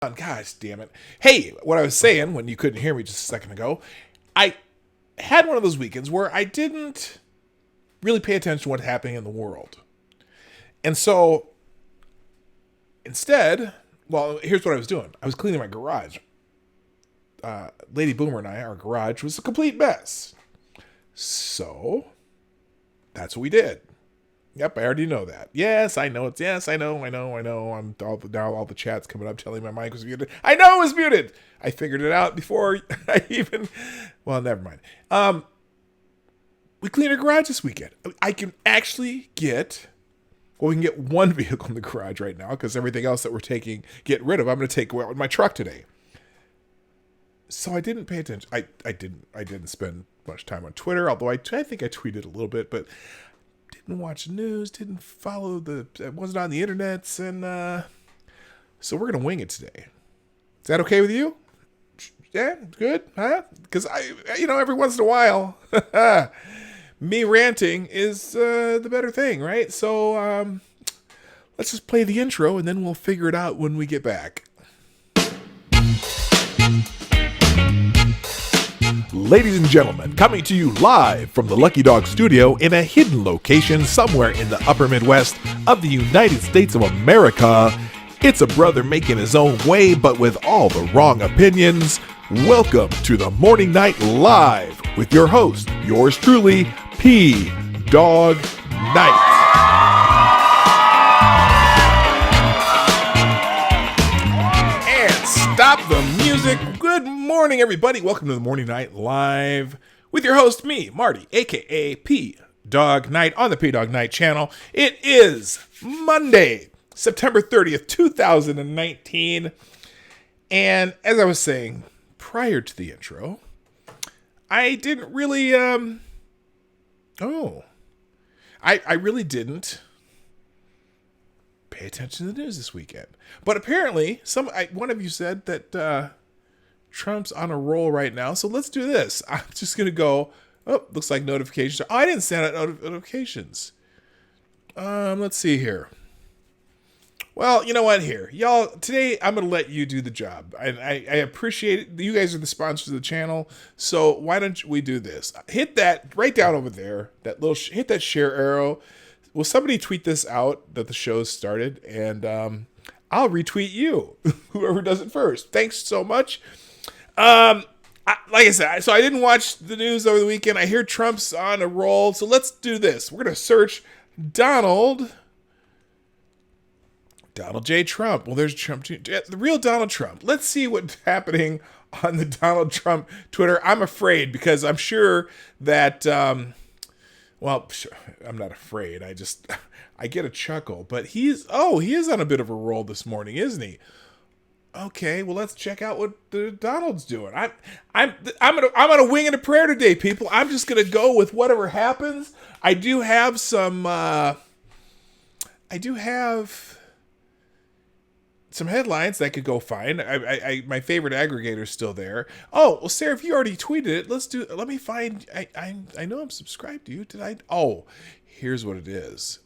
Gosh damn it. Hey, what I was saying when you couldn't hear me just a second ago, I had one of those weekends where I didn't really pay attention to what's happening in the world. And so instead, well, here's what I was doing. I was cleaning my garage. Lady Boomer and our garage was a complete mess. So that's what we did. Yep, I already know that. Yes, I know it's. Yes, I know. I'm all the chats coming up telling me my mic was muted. I know it was muted. I figured it out before I even. Well, never mind. We cleaned our garage this weekend. I can actually get. Well, we can get one vehicle in the garage right now because everything else that we're get rid of, I'm going to take away with my truck today. So I didn't pay attention. I didn't spend much time on Twitter, although I think I tweeted a little bit, but didn't watch the news, didn't follow wasn't on the internets, and so we're gonna wing it today. Is that okay with you? Yeah, good, huh? Because every once in a while, me ranting is the better thing, right? So let's just play the intro, and then we'll figure it out when we get back. Ladies and gentlemen, coming to you live from the Lucky Dog Studio in a hidden location somewhere in the upper Midwest of the United States of America, it's a brother making his own way but with all the wrong opinions. Welcome to the Morning Night Live with your host, yours truly, P. Dog Night. And stop the music. Good morning, everybody. Welcome to the Morning Night Live with your host, me, Marty, a.k.a. P. Dog Night on the P. Dog Night channel. It is Monday, September 30th, 2019. And as I was saying prior to the intro, I didn't really, I really didn't pay attention to the news this weekend. But apparently, one of you said that Trump's on a roll right now, so let's do this. I'm just going to go, looks like notifications. Oh, I didn't send out notifications. Let's see here. Well, you know what? Here, y'all, today I'm going to let you do the job. I appreciate it. You guys are the sponsors of the channel, so why don't we do this? Hit that right down over there, hit that share arrow. Will somebody tweet this out that the show's started, and I'll retweet you, whoever does it first. Thanks so much. Like I said, so I didn't watch the news over the weekend. I hear Trump's on a roll, so let's do this. We're going to search Donald J. Trump. Well, there's Trump, the real Donald Trump. Let's see what's happening on the Donald Trump Twitter. I'm afraid because I'm sure that, sure, I'm not afraid. I get a chuckle, but he is on a bit of a roll this morning, isn't he? Okay, well, let's check out what Donald's doing. I'm gonna wing and a prayer today, people. I'm just gonna go with whatever happens. I do have some headlines that I could go find. My favorite aggregator's still there. Oh, well, Sarah, if you already tweeted it, let me find. I know I'm subscribed to you. Did I? Oh, here's what it is.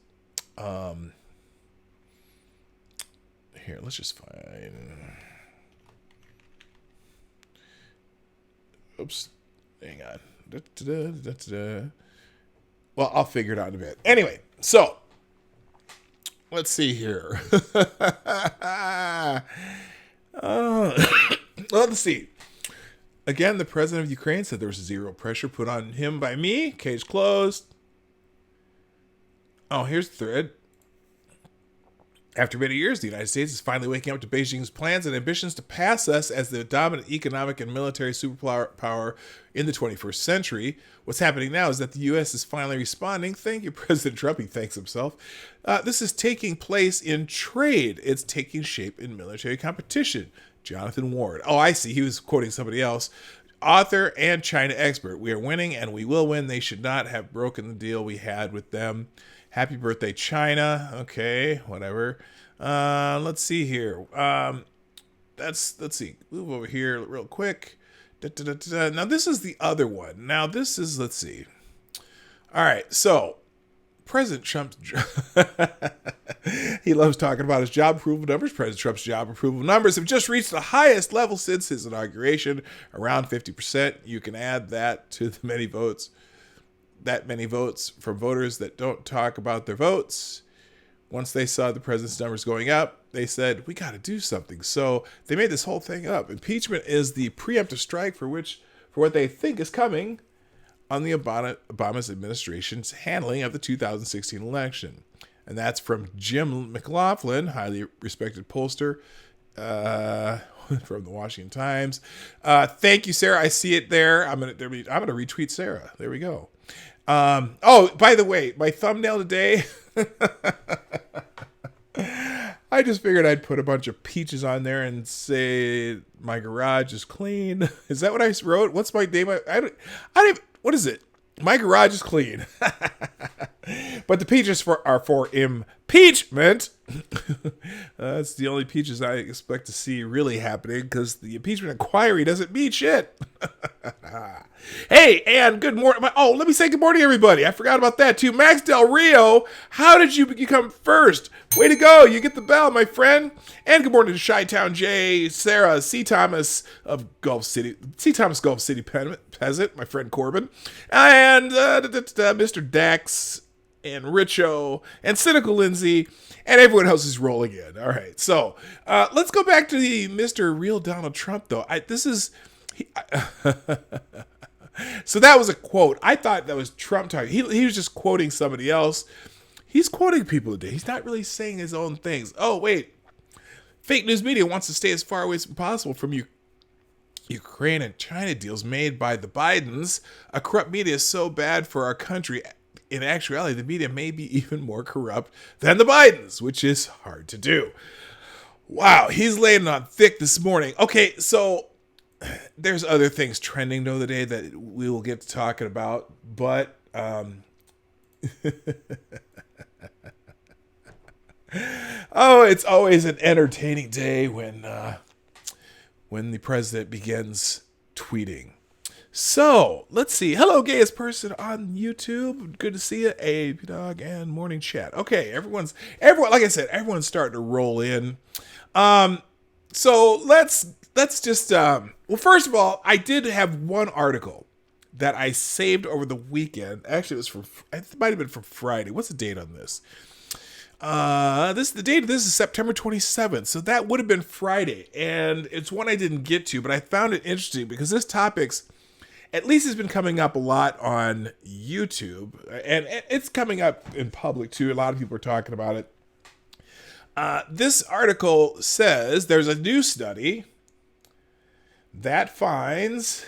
Here, let's just find. Oops, hang on. Well, I'll figure it out in a bit. Anyway, so let's see here. Let's see. Again, the president of Ukraine said there was zero pressure put on him by me. Case closed. Oh, here's the thread. After many years, the United States is finally waking up to Beijing's plans and ambitions to pass us as the dominant economic and military superpower in the 21st century. What's happening now is that the U.S. is finally responding. Thank you, President Trump. He thanks himself. This is taking place in trade. It's taking shape in military competition. Jonathan Ward. Oh, I see. He was quoting somebody else. Author and China expert. We are winning and we will win. They should not have broken the deal we had with them. Happy birthday, China. Okay, whatever. Let's see here. Let's see. Move over here real quick. Now, this is the other one. Now, this is, let's see. All right, so President Trump's he loves talking about his job approval numbers. President Trump's job approval numbers have just reached the highest level since his inauguration, around 50%. You can add that to the many votes from voters that don't talk about their votes. Once they saw the president's numbers going up, they said, we got to do something. So they made this whole thing up. Impeachment is the preemptive strike for what they think is coming on the Obama's administration's handling of the 2016 election. And that's from Jim McLaughlin, highly respected pollster from the Washington Times. Thank you, Sarah. I see it there. I'm gonna retweet Sarah. There we go. Oh, by the way, my thumbnail today, I just figured I'd put a bunch of peaches on there and say my garage is clean. Is that what I wrote? What's my name? I don't even, what is it? My garage is clean. But the peaches are for impeachment. That's the only peaches I expect to see really happening, because the impeachment inquiry doesn't mean shit. Hey, and good morning. Oh, let me say good morning, everybody. I forgot about that, too. Max Del Rio, how did you become first? Way to go. You get the bell, my friend. And good morning to Chi-Town J, Sarah, C. Thomas of Gulf City, Gulf City Peasant, my friend Corbin, and Mr. Dax, and Richo, and Cynical Lindsay, and everyone else is rolling in. All right, so let's go back to the Mr. Real Donald Trump, though. So that was a quote. I thought that was Trump talking. He was just quoting somebody else. He's quoting people today. He's not really saying his own things. Oh, wait. Fake news media wants to stay as far away as possible from Ukraine and China deals made by the Bidens. A corrupt media is so bad for our country. In actuality, the media may be even more corrupt than the Bidens, which is hard to do. Wow, he's laying on thick this morning. Okay, so there's other things trending though today that we will get to talking about, but oh, it's always an entertaining day when the president begins tweeting. So let's see. Hello, gayest person on YouTube. Good to see you, Abe Dog and Morning Chat. Okay, everyone. Like I said, everyone's starting to roll in. So let's just. Well, first of all, I did have one article that I saved over the weekend. Actually, it might have been from Friday. What's the date on this? The date of this is September 27th. So that would have been Friday. And it's one I didn't get to, but I found it interesting because this topic's, at least has been coming up a lot on YouTube. And it's coming up in public too. A lot of people are talking about it. This article says there's a new study that finds,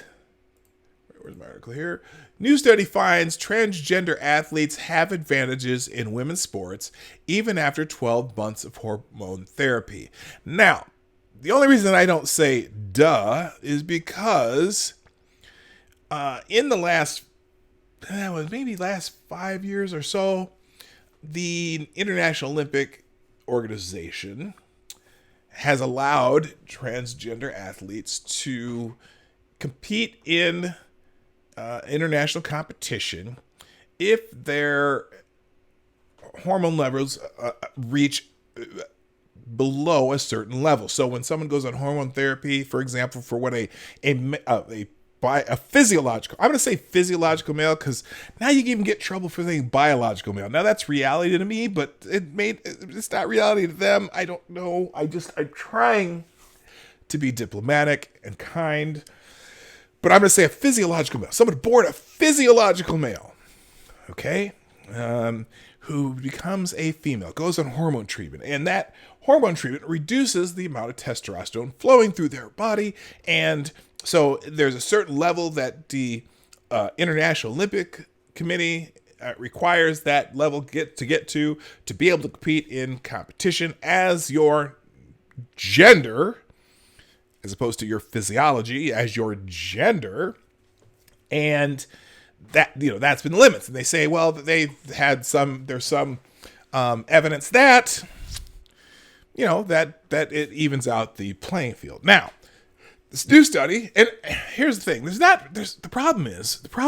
where's my article here? New study finds transgender athletes have advantages in women's sports even after 12 months of hormone therapy. Now, the only reason I don't say duh is because in the last 5 years or so, the International Olympic Organization has allowed transgender athletes to compete in international competition if their hormone levels reach below a certain level. So when someone goes on hormone therapy, for example, for what a physiological, I'm going to say physiological male because now you can even get trouble for saying biological male. Now that's reality to me, but it's not reality to them. I don't know. I'm trying to be diplomatic and kind, but I'm going to say a physiological male. Someone born a physiological male, okay, who becomes a female, goes on hormone treatment, and that hormone treatment reduces the amount of testosterone flowing through their body, and so there's a certain level that the International Olympic Committee requires that level to get to be able to compete in competition as your gender, as opposed to your physiology as your gender. And that, that's been the limits. And they say, well, they've had there's some evidence that, that it evens out the playing field. Now, this new study, and here's the thing, the problem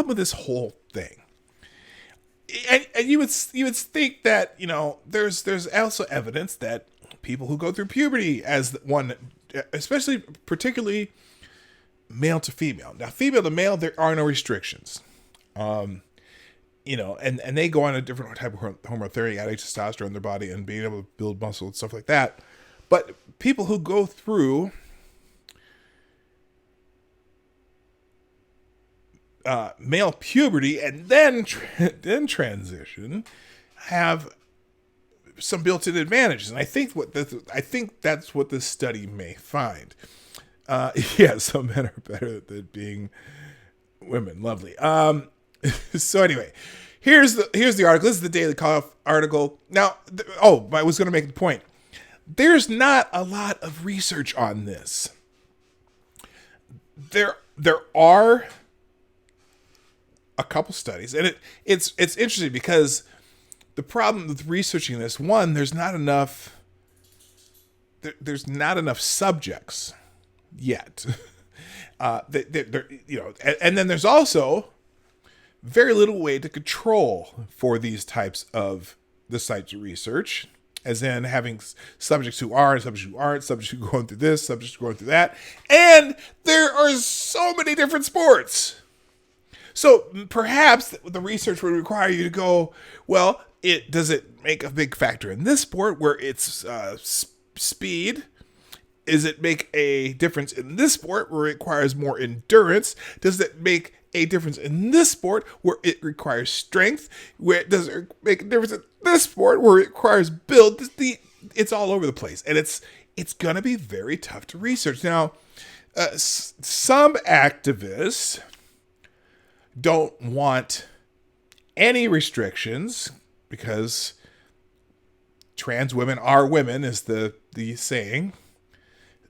with this whole thing and you would think that, there's also evidence that people who go through puberty as one, especially particularly male to female. Now, female to male, there are no restrictions. And they go on a different type of hormone therapy, adding testosterone in their body and being able to build muscle and stuff like that. But people who go through male puberty and then transition have some built-in advantages, and I think that's what this study may find. Yeah, some men are better at being women. Lovely. So anyway, here's the article. This is the Daily Cough article. Now, I was going to make the point. There's not a lot of research on this. There are a couple studies, and it's interesting because the problem with researching this, one, there's not enough subjects yet. And then there's also very little way to control for these types of this types of research, as in having subjects who are, subjects who aren't, subjects who are going through this, subjects who are going through that. And there are so many different sports. So perhaps the research would require you to go, well, does it make a big factor in this sport where it's speed? Does it make a difference in this sport where it requires more endurance? Does it make a difference in this sport where it requires strength? Does it make a difference in this sport where it requires build? It's all over the place, and it's going to be very tough to research. Now, some activists don't want any restrictions because trans women are women, is the saying.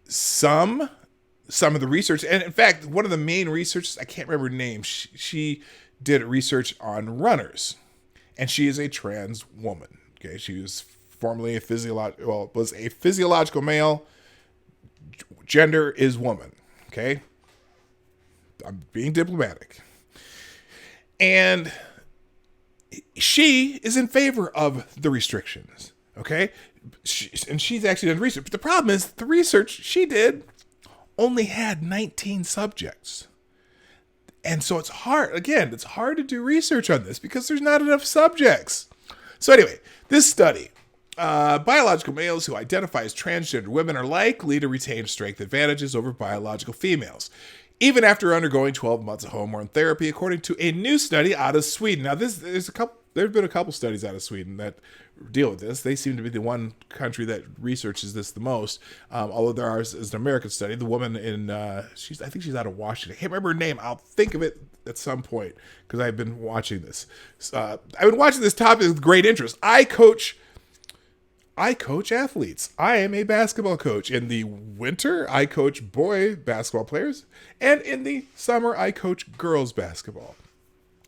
Some of the research, and in fact, one of the main researchers, I can't remember her name, she did research on runners, and she is a trans woman. Okay, she was formerly was a physiological male. Gender is woman. Okay, I'm being diplomatic, and she is in favor of the restrictions. Okay, she's actually done research, but the problem is the research she did only had 19 subjects. And so it's hard to do research on this because there's not enough subjects. So anyway, this study, biological males who identify as transgender women are likely to retain strength advantages over biological females, even after undergoing 12 months of hormone therapy, according to a new study out of Sweden. Now, there's been a couple studies out of Sweden that deal with this. They seem to be the one country that researches this the most. Although there is an American study. The woman in, I think she's out of Washington. I can't remember her name. I'll think of it at some point because I've been watching this. I've been watching this topic with great interest. I coach athletes. I am a basketball coach. In the winter, I coach boy basketball players, and in the summer, I coach girls basketball.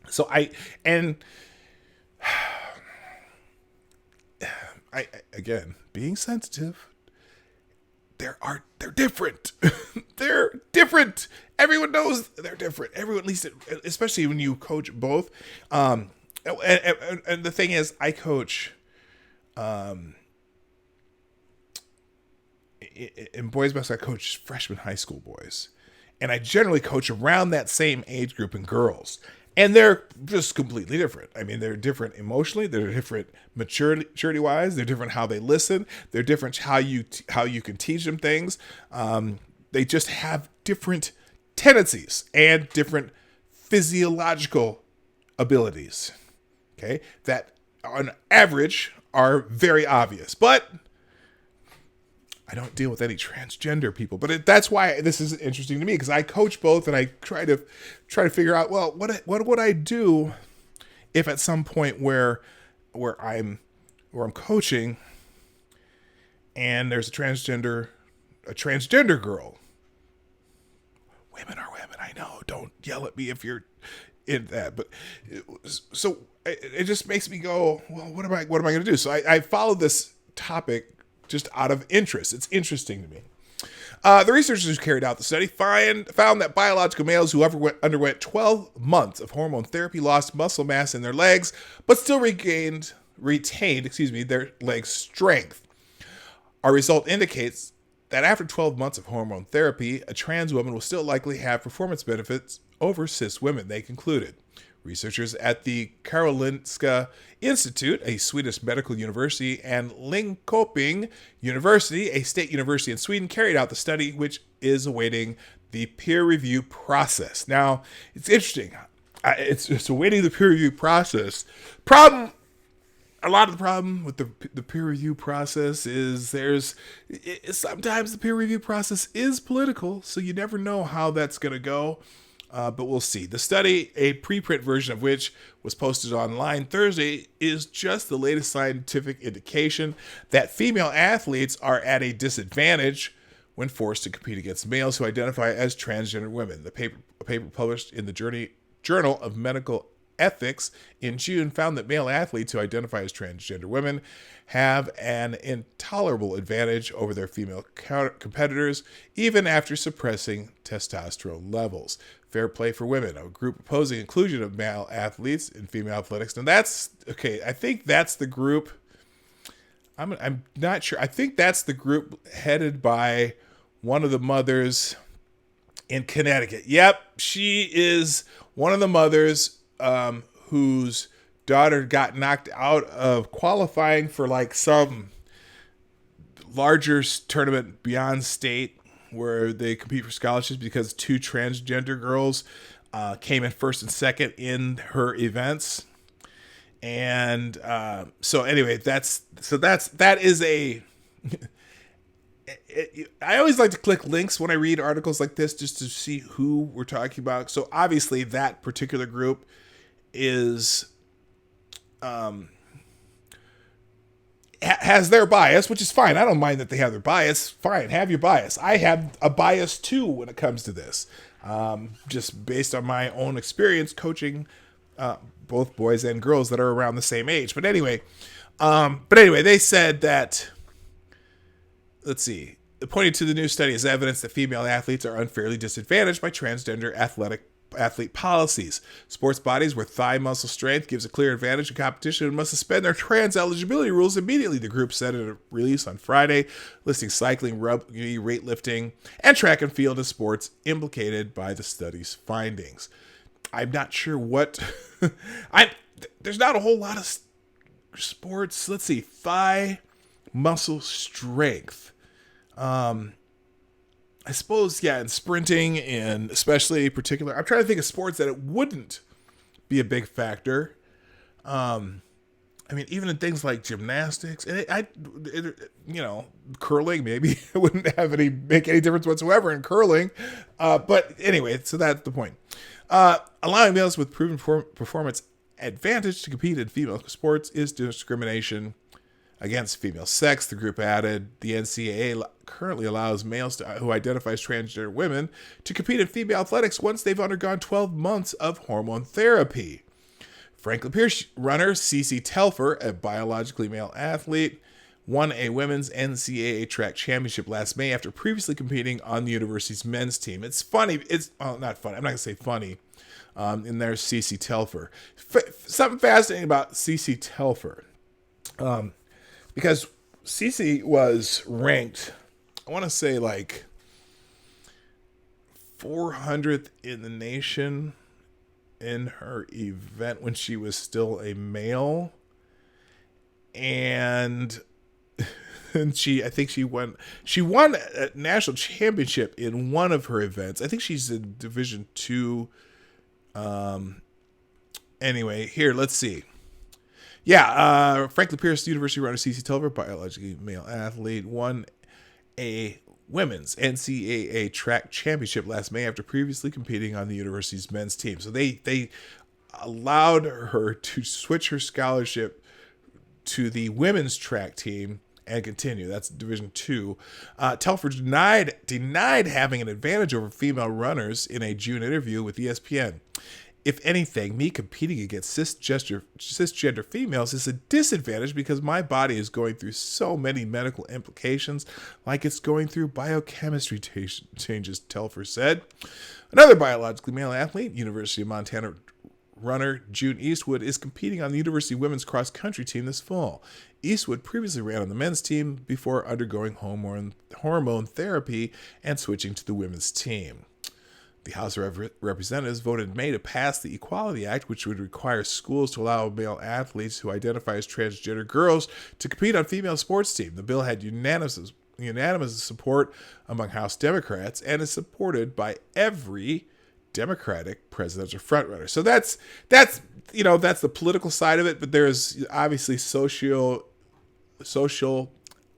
So again, being sensitive, they're different. They're different. Everyone knows they're different. Everyone, at least, especially when you coach both. And the thing is, I coach in boys basketball. I coach freshman high school boys, and I generally coach around that same age group in girls. And they're just completely different. I mean, they're different emotionally. They're different maturity-wise. They're different how they listen. They're different how you can teach them things. They just have different tendencies and different physiological abilities. Okay, that on average are very obvious. But I don't deal with any transgender people, but that's why this is interesting to me, because I coach both, and I try to figure out, well, what would I do if at some point where I'm coaching and there's a transgender girl. Women are women, I know. Don't yell at me if you're in that, but so it just makes me go, well, what am I going to do? So I follow this topic just out of interest. It's interesting to me. The researchers who carried out the study found that biological males who underwent 12 months of hormone therapy lost muscle mass in their legs, but still retained, their leg strength. Our result indicates that after 12 months of hormone therapy, a trans woman will still likely have performance benefits over cis women, they concluded. Researchers at the Karolinska Institute, a Swedish medical university, and Linköping University, a state university in Sweden, carried out the study, which is awaiting the peer review process. Now, it's interesting. It's awaiting the peer review process. A lot of the problem with the peer review process is sometimes the peer review process is political, so you never know how that's going to go. But we'll see. The study, a preprint version of which was posted online Thursday, is just the latest scientific indication that female athletes are at a disadvantage when forced to compete against males who identify as transgender women. A paper published in the Journal of Medical Ethics in June found that male athletes who identify as transgender women have an intolerable advantage over their female competitors, even after suppressing testosterone levels. Fair Play for Women, a group opposing inclusion of male athletes in female athletics. And that's, okay, I think that's the group, I'm not sure, I think that's the group headed by one of the mothers in Connecticut. Yep, she is one of the mothers whose daughter got knocked out of qualifying for like some larger tournament beyond state where they compete for scholarships because two transgender girls came in first and second in her events. And so anyway, that is a I always like to click links when I read articles like this just to see who we're talking about. So obviously that particular group is has their bias, which is fine. I don't mind that they have their bias. Fine, have your bias. I have a bias too when it comes to this, just based on my own experience coaching both boys and girls that are around the same age. But anyway, they said that, let's see, pointing to the new study as evidence that female athletes are unfairly disadvantaged by transgender athlete policies. Sports bodies where thigh muscle strength gives a clear advantage in competition must suspend their trans eligibility rules immediately, the group said in a release on Friday, listing cycling, rugby, weightlifting, and track and field as sports implicated by the study's findings. I'm not sure what... there's not a whole lot of sports. Let's see. Thigh muscle strength. I suppose, yeah, in sprinting and especially particular, I'm trying to think of sports that it wouldn't be a big factor. I mean, even in things like gymnastics and curling, maybe it wouldn't make any difference whatsoever in curling. But anyway, so that's the point. Allowing males with proven performance advantage to compete in female sports is discrimination against female sex, the group added. The NCAA currently allows males who identify as transgender women to compete in female athletics once they've undergone 12 months of hormone therapy. Franklin Pierce runner Cece Telfer, a biologically male athlete, won a women's NCAA track championship last May after previously competing on the university's men's team. It's funny. It's not funny. I'm not going to say funny. And there's Cece Telfer. Something fascinating about Cece Telfer. Because Cece was ranked, I want to say like 400th in the nation in her event when she was still a male. And I think she won a national championship in one of her events. I think she's in Division II. Anyway, here, let's see. Yeah, Franklin Pierce University runner Cece Telfer, biologically male athlete, won a women's NCAA track championship last May after previously competing on the university's men's team. So they allowed her to switch her scholarship to the women's track team and continue. That's Division II. Telfer denied having an advantage over female runners in a June interview with ESPN. if anything, me competing against cisgender females is a disadvantage because my body is going through so many medical implications, like it's going through biochemistry changes, Telfer said. Another biologically male athlete, University of Montana runner June Eastwood, is competing on the University women's cross-country team this fall. Eastwood previously ran on the men's team before undergoing hormone therapy and switching to the women's team. The House of Representatives voted in May to pass the Equality Act, which would require schools to allow male athletes who identify as transgender girls to compete on female sports teams. The bill had unanimous support among House Democrats and is supported by every Democratic presidential frontrunner. So that's the political side of it, but there's obviously social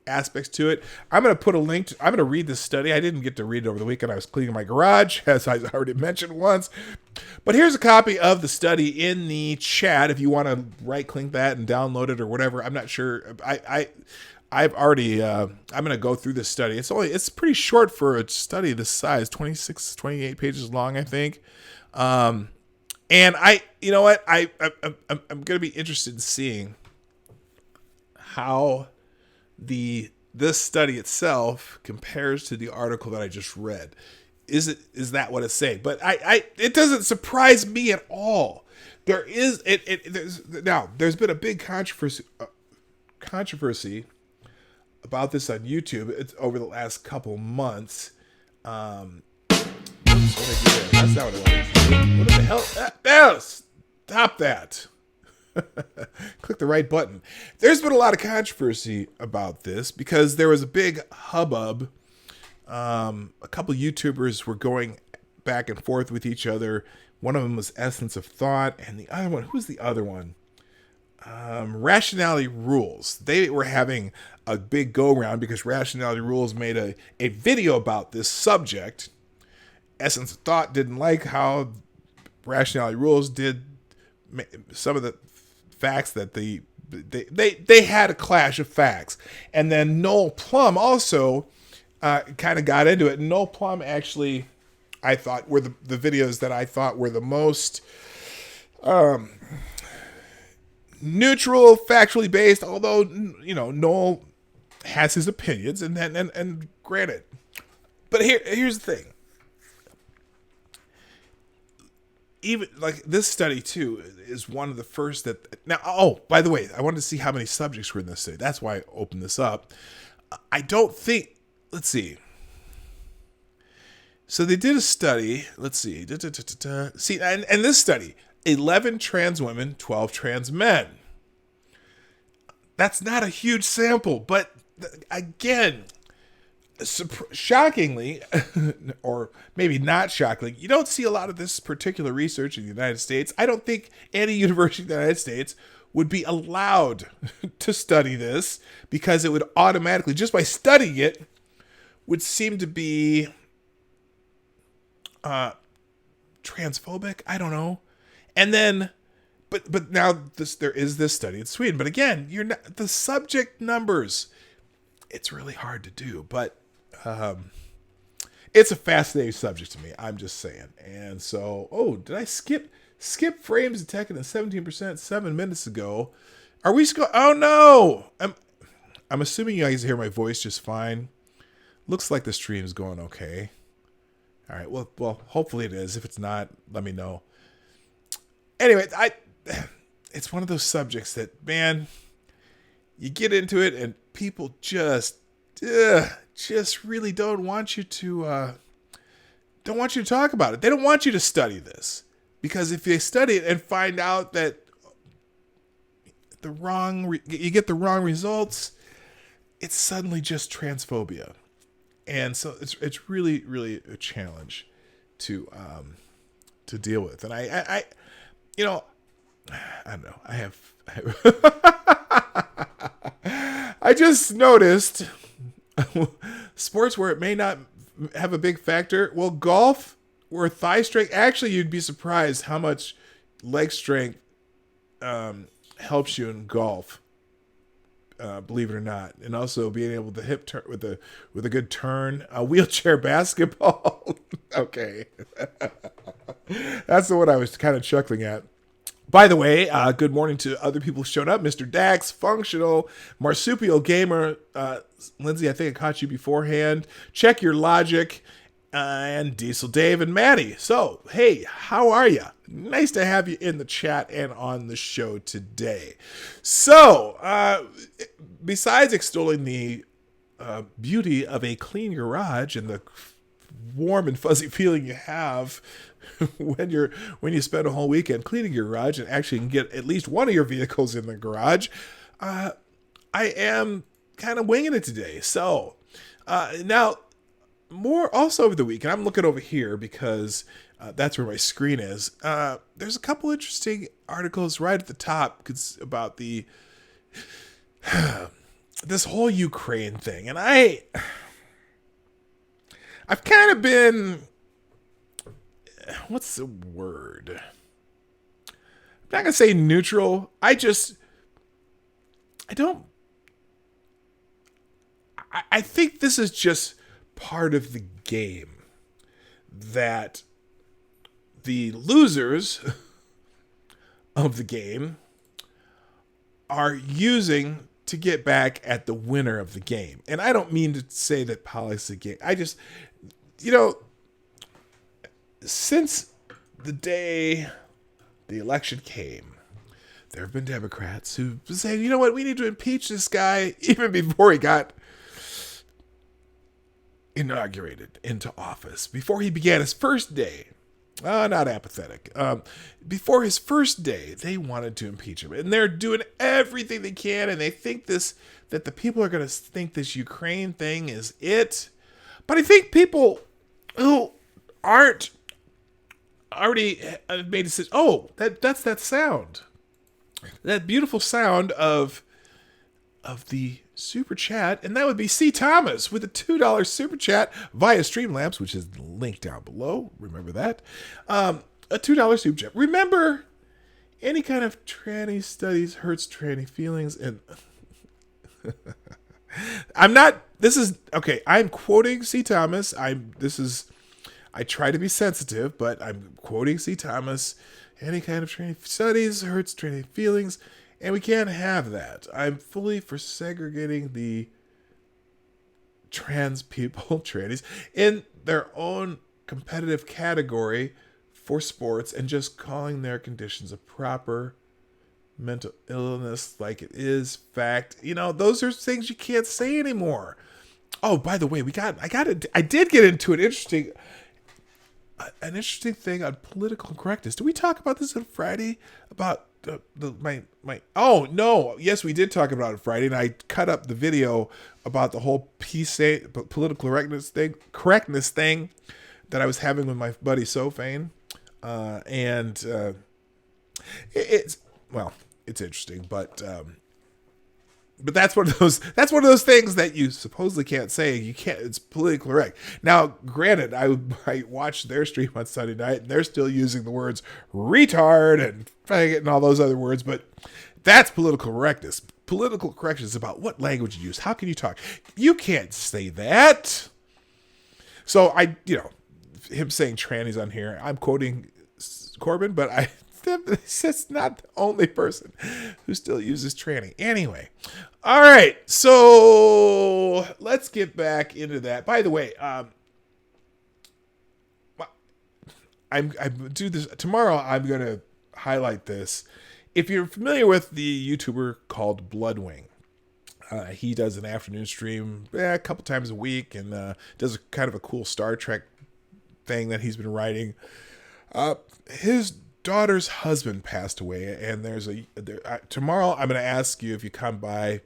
aspects to it. I'm going to put a link I'm going to read this study. I didn't get to read it over the weekend. I was cleaning my garage, as I already mentioned once. But here's a copy of the study in the chat if you want to right-click that and download it or whatever. I'm not sure. I've already, I'm going to go through this study. It's pretty short for a study this size, 28 pages long, I think. And you know what? I'm going to be interested in seeing how this study itself compares to the article that I just read. Is that what it's saying? But it doesn't surprise me at all. There's been a big controversy about this on YouTube. It's over the last couple months. That's not what I wanted to do. What the hell? Stop that. Click the right button. There's been a lot of controversy about this because there was a big hubbub. A couple YouTubers were going back and forth with each other. One of them was Essence of Thought, and the other one, who's the other one? Rationality Rules. They were having a big go-round because Rationality Rules made a video about this subject. Essence of Thought didn't like how Rationality Rules did some of the facts that they had a clash of facts. And then Noel Plum also kind of got into it. Noel Plum actually, I thought, were the videos that I thought were the most neutral, factually based, although, Noel has his opinions, and granted. But here's the thing. Even like this study too is one of the first that now. Oh, by the way, I wanted to see how many subjects were in this study. That's why I opened this up. I don't think. Let's see. So they did a study. Let's see. See, and this study, 11 trans women, 12 trans men. That's not a huge sample, but again, shockingly, or maybe not shockingly, you don't see a lot of this particular research in the United States. I don't think any university in the United States would be allowed to study this because it would automatically, just by studying it, would seem to be transphobic. I don't know. And then, but now there is this study in Sweden. But again, you're not the subject numbers. It's really hard to do, but it's a fascinating subject to me. I'm just saying. And so, did I skip frames detected at 17% 7 minutes ago? Are we oh no! I'm assuming you guys hear my voice just fine. Looks like the stream is going okay. All right. Well, hopefully it is. If it's not, let me know. Anyway, it's one of those subjects that, man, you get into it and people just really don't want you to talk about it. They don't want you to study this, because if they study it and find out that you get the wrong results, it's suddenly just transphobia. And so it's really, really a challenge to deal with. And I don't know. I just noticed sports where it may not have a big factor. Well, golf or thigh strength, actually, you'd be surprised how much leg strength helps you in golf. Believe it or not, and also being able to hip turn with a good turn. Wheelchair basketball. Okay. That's the one I was kind of chuckling at. By the way, good morning to other people who showed up. Mr. Dax, Functional, Marsupial Gamer, Lindsay, I think I caught you beforehand. Check Your Logic, and Diesel Dave and Maddie. So, hey, how are you? Nice to have you in the chat and on the show today. So, besides extolling the beauty of a clean garage and the warm and fuzzy feeling you have when you spend a whole weekend cleaning your garage and actually can get at least one of your vehicles in the garage, I am kind of winging it today. So now, more also over the weekend, I'm looking over here because that's where my screen is. There's a couple interesting articles right at the top about the this whole Ukraine thing, and I've kind of been, what's the word? I'm not gonna say neutral. I think this is just part of the game that the losers of the game are using to get back at the winner of the game. And I don't mean to say that politics is a game. I just, since the day the election came, there have been Democrats who've been saying, you know what, we need to impeach this guy even before he got inaugurated into office, before he began his first day. Not apathetic. Before his first day, they wanted to impeach him, and they're doing everything they can, and they think that the people are going to think this Ukraine thing is it. But I think people who aren't already made a decision. Oh, that's that sound, that beautiful sound of the super chat, and that would be C. Thomas with a $2 super chat via Streamlabs, which is linked down below. Remember that. A $2 super chat. Remember, any kind of tranny studies hurts tranny feelings, and I'm quoting C. Thomas. I try to be sensitive, but I'm quoting C. Thomas. Any kind of tranny studies hurts tranny feelings, and we can't have that. I'm fully for segregating the trans people, trannies, in their own competitive category for sports and just calling their conditions a proper mental illness like it is fact. Those are things you can't say anymore. Oh, by the way, I did get into an interesting thing on political correctness. Did we talk about this on Friday about oh no, yes, we did talk about it Friday, and I cut up the video about the whole political correctness thing that I was having with my buddy Sophane, and it's interesting, but that's one of those things that you supposedly can't say. You can't. It's politically correct. Now, granted, I watched their stream on Sunday night, and they're still using the words retard and faggot and all those other words, but that's political correctness. Political correctness is about what language you use. How can you talk? You can't say that. So him saying trannies on here, I'm quoting Corbin, but that's not the only person who still uses tranny. Anyway, all right, so let's get back into that. By the way, I do this tomorrow. I'm gonna highlight this. If you're familiar with the YouTuber called Bloodwing, he does an afternoon stream a couple times a week, and does kind of a cool Star Trek thing that he's been writing. His daughter's husband passed away, and tomorrow I'm going to ask you if you come by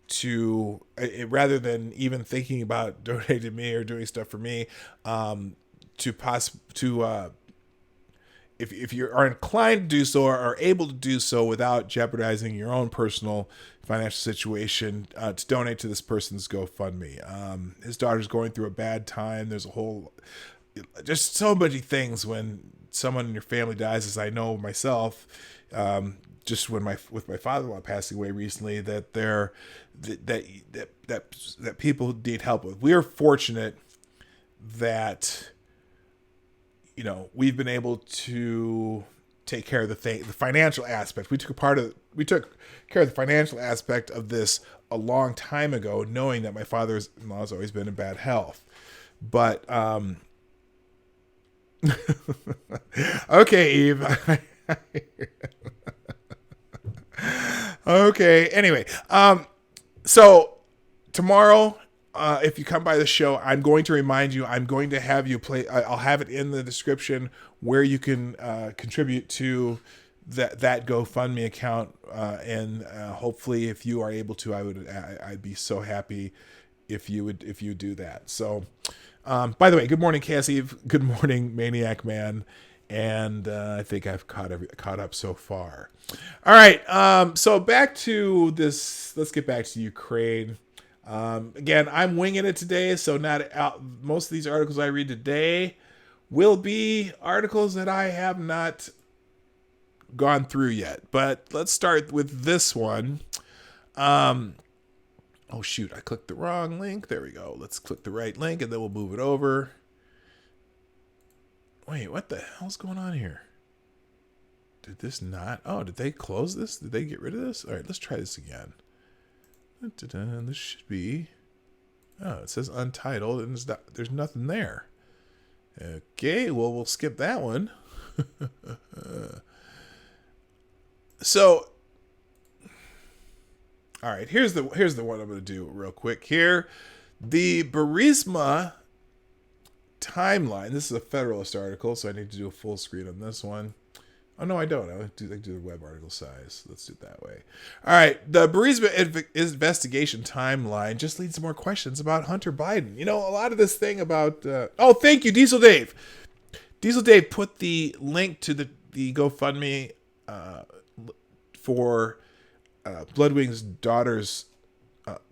to, rather than even thinking about donating to me or doing stuff for me, if you are inclined to do so or are able to do so without jeopardizing your own personal financial situation, to donate to this person's GoFundMe. His daughter's going through a bad time. There's just so many things when someone in your family dies, as I know myself, just with my father-in-law passing away recently, that people need help with. We are fortunate that we've been able to take care of the financial aspect. We took care of the financial aspect of this a long time ago, knowing that my father-in-law has always been in bad health. But okay, Eve. Okay. Anyway, so tomorrow, if you come by the show, I'm going to remind you. I'm going to have you play. I'll have it in the description where you can contribute to that GoFundMe account, and hopefully, if you are able to, I'd be so happy if you do that. So, by the way, good morning, Cassie. Good morning, Maniac Man. And I think I've caught up so far. All right. So back to this. Let's get back to Ukraine. Again, I'm winging it today, so most of these articles I read today will be articles that I have not gone through yet. But let's start with this one. Oh shoot, I clicked the wrong link. There we go. Let's click the right link and then we'll move it over. Wait, what the hell's going on here? Did this not? Oh, did they close this? Did they get rid of this? All right, let's try this again. This should be... Oh, it says untitled, and there's nothing there. Okay, well, we'll skip that one. So, all right, here's the one I'm going to do real quick here. The Burisma timeline. This is a Federalist article, so I need to do a full screen on this one. Oh, no, I don't. I do the web article size. Let's do it that way. All right. The Burisma investigation timeline just leads to more questions about Hunter Biden. A lot of this thing about... oh, thank you, Diesel Dave. Diesel Dave put the link to the GoFundMe for Bloodwing's daughter's...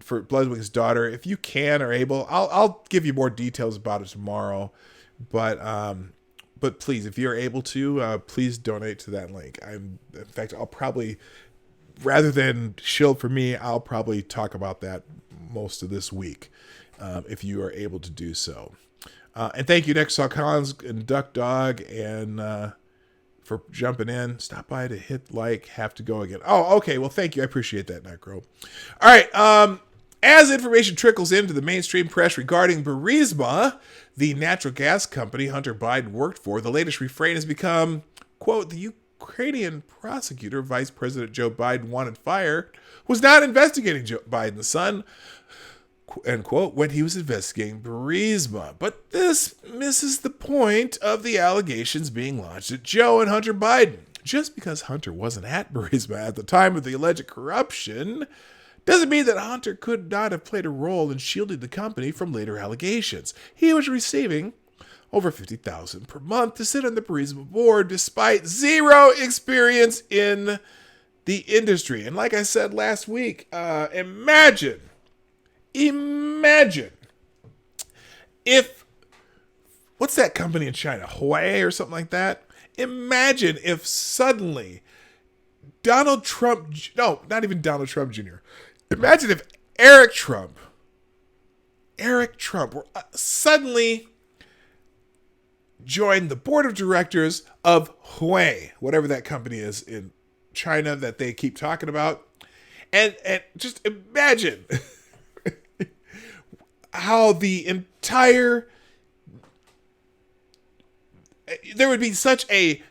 for Bloodwing's daughter. If you can or able, I'll give you more details about it tomorrow. But please, if you're able to, please donate to that link. In fact, I'll probably, rather than shield for me, I'll probably talk about that most of this week, if you are able to do so. And thank you, Nexaw Collins and Duck Dog, and for jumping in. Stop by to hit like. Have to go again. Oh, okay. Well, thank you. I appreciate that, Necro. All right. As information trickles into the mainstream press regarding Burisma, the natural gas company Hunter Biden worked for, the latest refrain has become, quote, the Ukrainian prosecutor Vice President Joe Biden wanted fired was not investigating Joe Biden's son, end quote, when he was investigating Burisma. But this misses the point of the allegations being launched at Joe and Hunter Biden. Just because Hunter wasn't at Burisma at the time of the alleged corruption doesn't mean that Hunter could not have played a role in shielding the company from later allegations. He was receiving over $50,000 per month to sit on the Burisma board despite zero experience in the industry. And like I said last week, imagine if, what's that company in China? Huawei or something like that? Imagine if suddenly Donald Trump, no, not even Donald Trump Jr., imagine if Eric Trump suddenly joined the board of directors of Huawei, whatever that company is in China that they keep talking about. And just imagine how there would be such a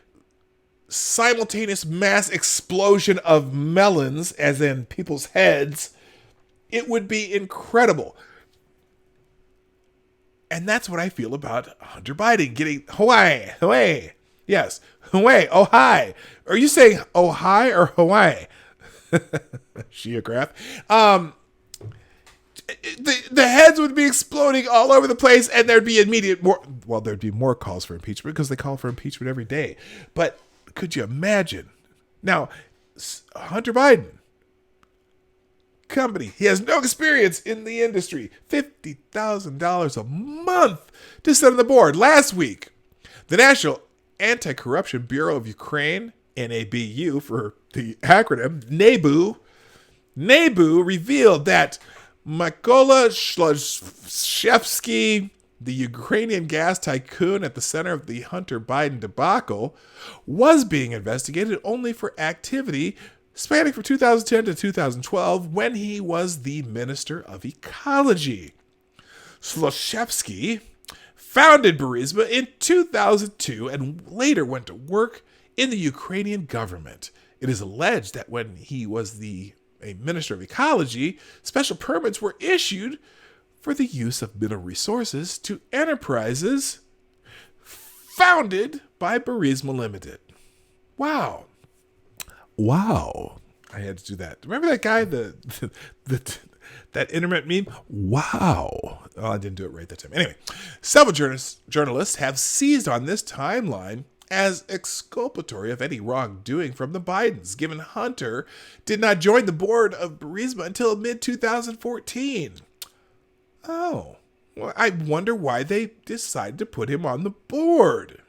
simultaneous mass explosion of melons, as in people's heads. It would be incredible. And that's what I feel about Hunter Biden getting Hawaii. Yes, Hawaii. Oh, hi. Are you saying oh, hi or Hawaii? Geograph. The heads would be exploding all over the place, and there'd be there'd be more calls for impeachment because they call for impeachment every day. But could you imagine? Now, Hunter Biden, company, he has no experience in the industry, $50,000 a month to sit on the board. Last week, the National Anti-Corruption Bureau of Ukraine, NABU for the acronym, NABU revealed that Mykola Shlashevsky the Ukrainian gas tycoon at the center of the Hunter Biden debacle, was being investigated only for activity spanning from 2010 to 2012 when he was the Minister of Ecology. Zlochevsky founded Burisma in 2002 and later went to work in the Ukrainian government. It is alleged that when he was a Minister of Ecology, special permits were issued for the use of mineral resources to enterprises founded by Burisma Limited. Wow. I had to do that. Remember that guy, that internet meme? Wow. Oh, I didn't do it right that time. Anyway, several journalists have seized on this timeline as exculpatory of any wrongdoing from the Bidens, given Hunter did not join the board of Burisma until mid-2014. Oh, well, I wonder why they decided to put him on the board.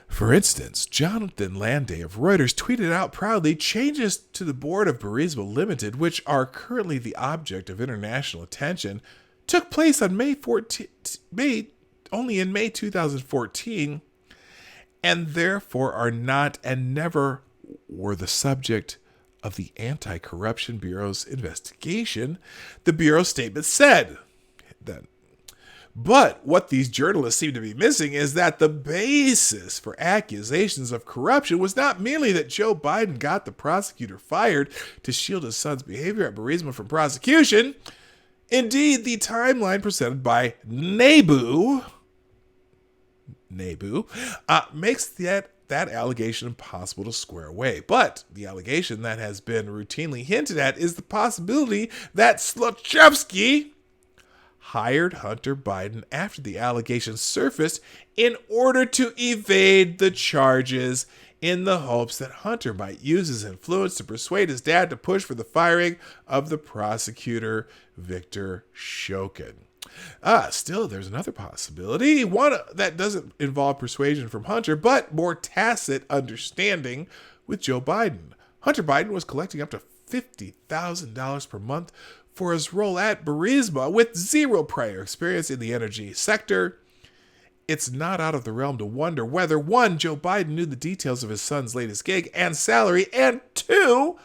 For instance, Jonathan Landay of Reuters tweeted out proudly, changes to the board of Burisma Limited, which are currently the object of international attention, took place on only in May 2014, and therefore are not and never were the subject of the Anti-Corruption Bureau's investigation, the Bureau statement said. But what these journalists seem to be missing is that the basis for accusations of corruption was not merely that Joe Biden got the prosecutor fired to shield his son's behavior at Burisma from prosecution. Indeed, the timeline presented by Nebu makes that allegation impossible to square away. But the allegation that has been routinely hinted at is the possibility that Zlochevsky hired Hunter Biden after the allegations surfaced in order to evade the charges, in the hopes that Hunter might use his influence to persuade his dad to push for the firing of the prosecutor, Victor Shokin. Still, there's another possibility, one that doesn't involve persuasion from Hunter, but more tacit understanding with Joe Biden. Hunter Biden was collecting up to $50,000 per month for his role at Burisma with zero prior experience in the energy sector. It's not out of the realm to wonder whether, one, Joe Biden knew the details of his son's latest gig and salary, and two,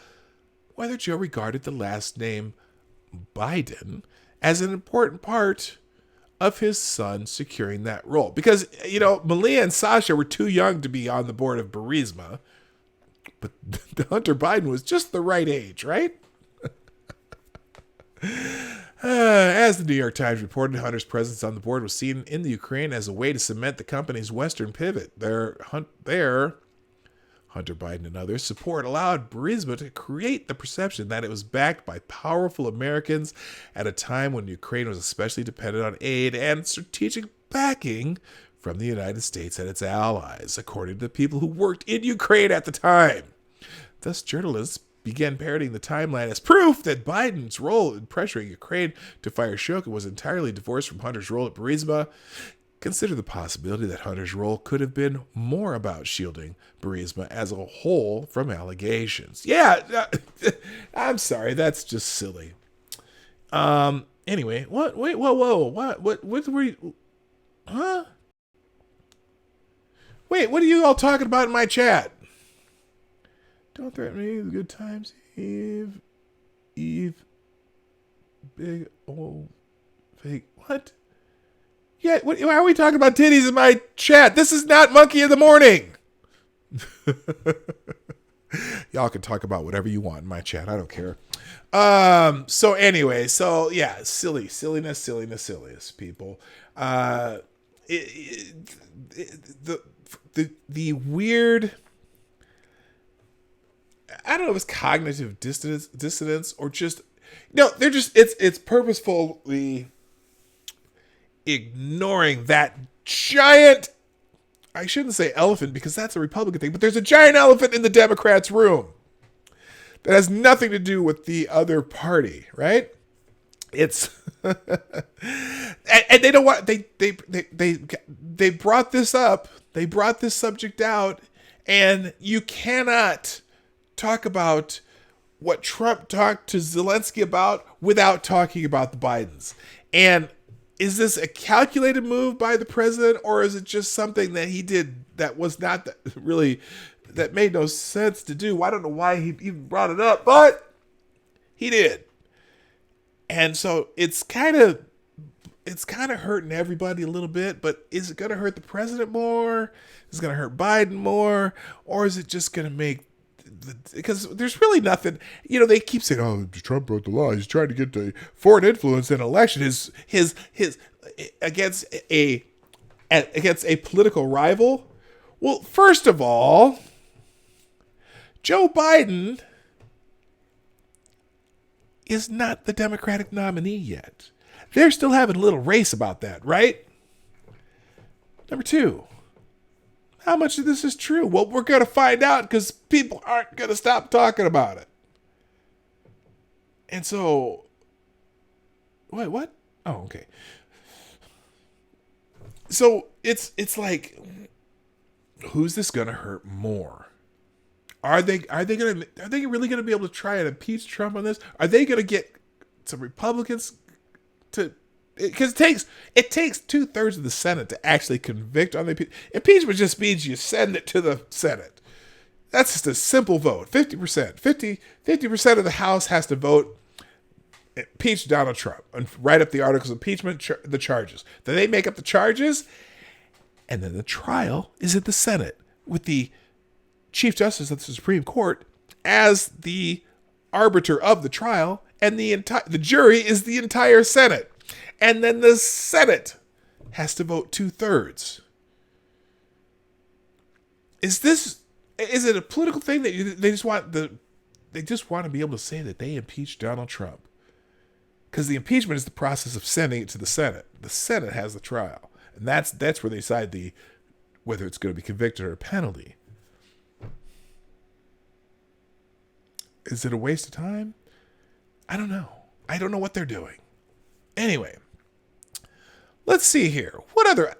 whether Joe regarded the last name Biden as an important part of his son securing that role. Because, Malia and Sasha were too young to be on the board of Burisma, but Hunter Biden was just the right age, right? As the New York Times reported, Hunter's presence on the board was seen in the Ukraine as a way to cement the company's Western pivot. Hunter Biden and others' support allowed Burisma to create the perception that it was backed by powerful Americans at a time when Ukraine was especially dependent on aid and strategic backing from the United States and its allies, according to the people who worked in Ukraine at the time. Thus, journalists began parroting the timeline as proof that Biden's role in pressuring Ukraine to fire Shokin was entirely divorced from Hunter's role at Burisma. Consider the possibility that Hunter's role could have been more about shielding Burisma as a whole from allegations. Yeah, I'm sorry, that's just silly. Anyway, what were you, huh? Wait, what are you all talking about in my chat? Don't threaten me with good times, Eve, big old fake, what? Yeah, why are we talking about titties in my chat? This is not Monkey in the Morning. Y'all can talk about whatever you want in my chat. I don't care. So anyway, yeah, silliness, people. The weird, I don't know if it's cognitive dissonance or just, it's purposefully ignoring that giant, I shouldn't say elephant because that's a Republican thing, but there's a giant elephant in the Democrats' room that has nothing to do with the other party, right? It's and they don't want, they brought this up, they brought this subject out, and you cannot talk about what Trump talked to Zelensky about without talking about the Bidens. And is this a calculated move by the president, or is it just something that he did that was not that made no sense to do? I don't know why he even brought it up, but he did. And so it's kind of hurting everybody a little bit, but is it going to hurt the president more? Is it going to hurt Biden more? Or is it just going to make because there's really nothing, they keep saying, oh, Trump broke the law. He's trying to get the foreign influence in an election. His against a political rival. Well, first of all, Joe Biden is not the Democratic nominee yet. They're still having a little race about that, right? Number two, how much of this is true? Well, we're going to find out because people aren't going to stop talking about it. And so, wait, what? Oh, okay. So it's like, who's this going to hurt more? Are they really going to be able to try and impeach Trump on this? Are they going to get some Republicans to? Because it takes 2/3 of the Senate to actually convict on the impeachment. Impeachment just means you send it to the Senate. That's just a simple vote. 50%. 50% of the House has to vote impeach Donald Trump and write up the articles of impeachment, the charges. Then they make up the charges, and then the trial is in the Senate with the Chief Justice of the Supreme Court as the arbiter of the trial, and the jury is the entire Senate. And then the Senate has to vote 2/3. Is it a political thing that they just want to be able to say that they impeached Donald Trump? Because the impeachment is the process of sending it to the Senate. The Senate has the trial, and that's where they decide whether it's going to be convicted or a penalty. Is it a waste of time? I don't know. I don't know what they're doing. Anyway, let's see here. What other?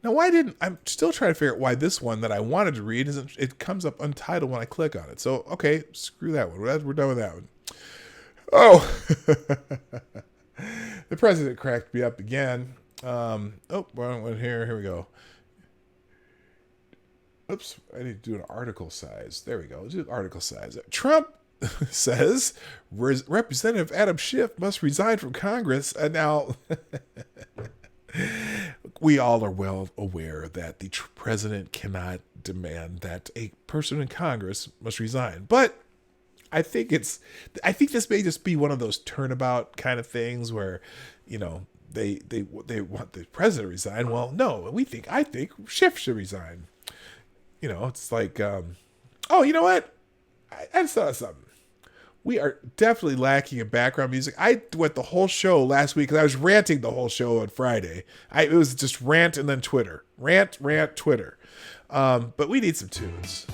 Now, I'm still trying to figure out why this one that I wanted to read it comes up untitled when I click on it. So, okay, screw that one. We're done with that one. Oh, the president cracked me up again. Wrong one here. Here we go. Oops, I need to do an article size. There we go. Let's do an article size. Trump says Representative Adam Schiff must resign from Congress. And now, we all are well aware that the president cannot demand that a person in Congress must resign. But I think this may just be one of those turnabout kind of things where, they want the president to resign. Well, no, I think Schiff should resign. It's like, oh, you know what? I just thought of something. We are definitely lacking in background music. I went the whole show last week because I was ranting the whole show on Friday. It was just rant and then Twitter. Rant, Twitter. But we need some tunes.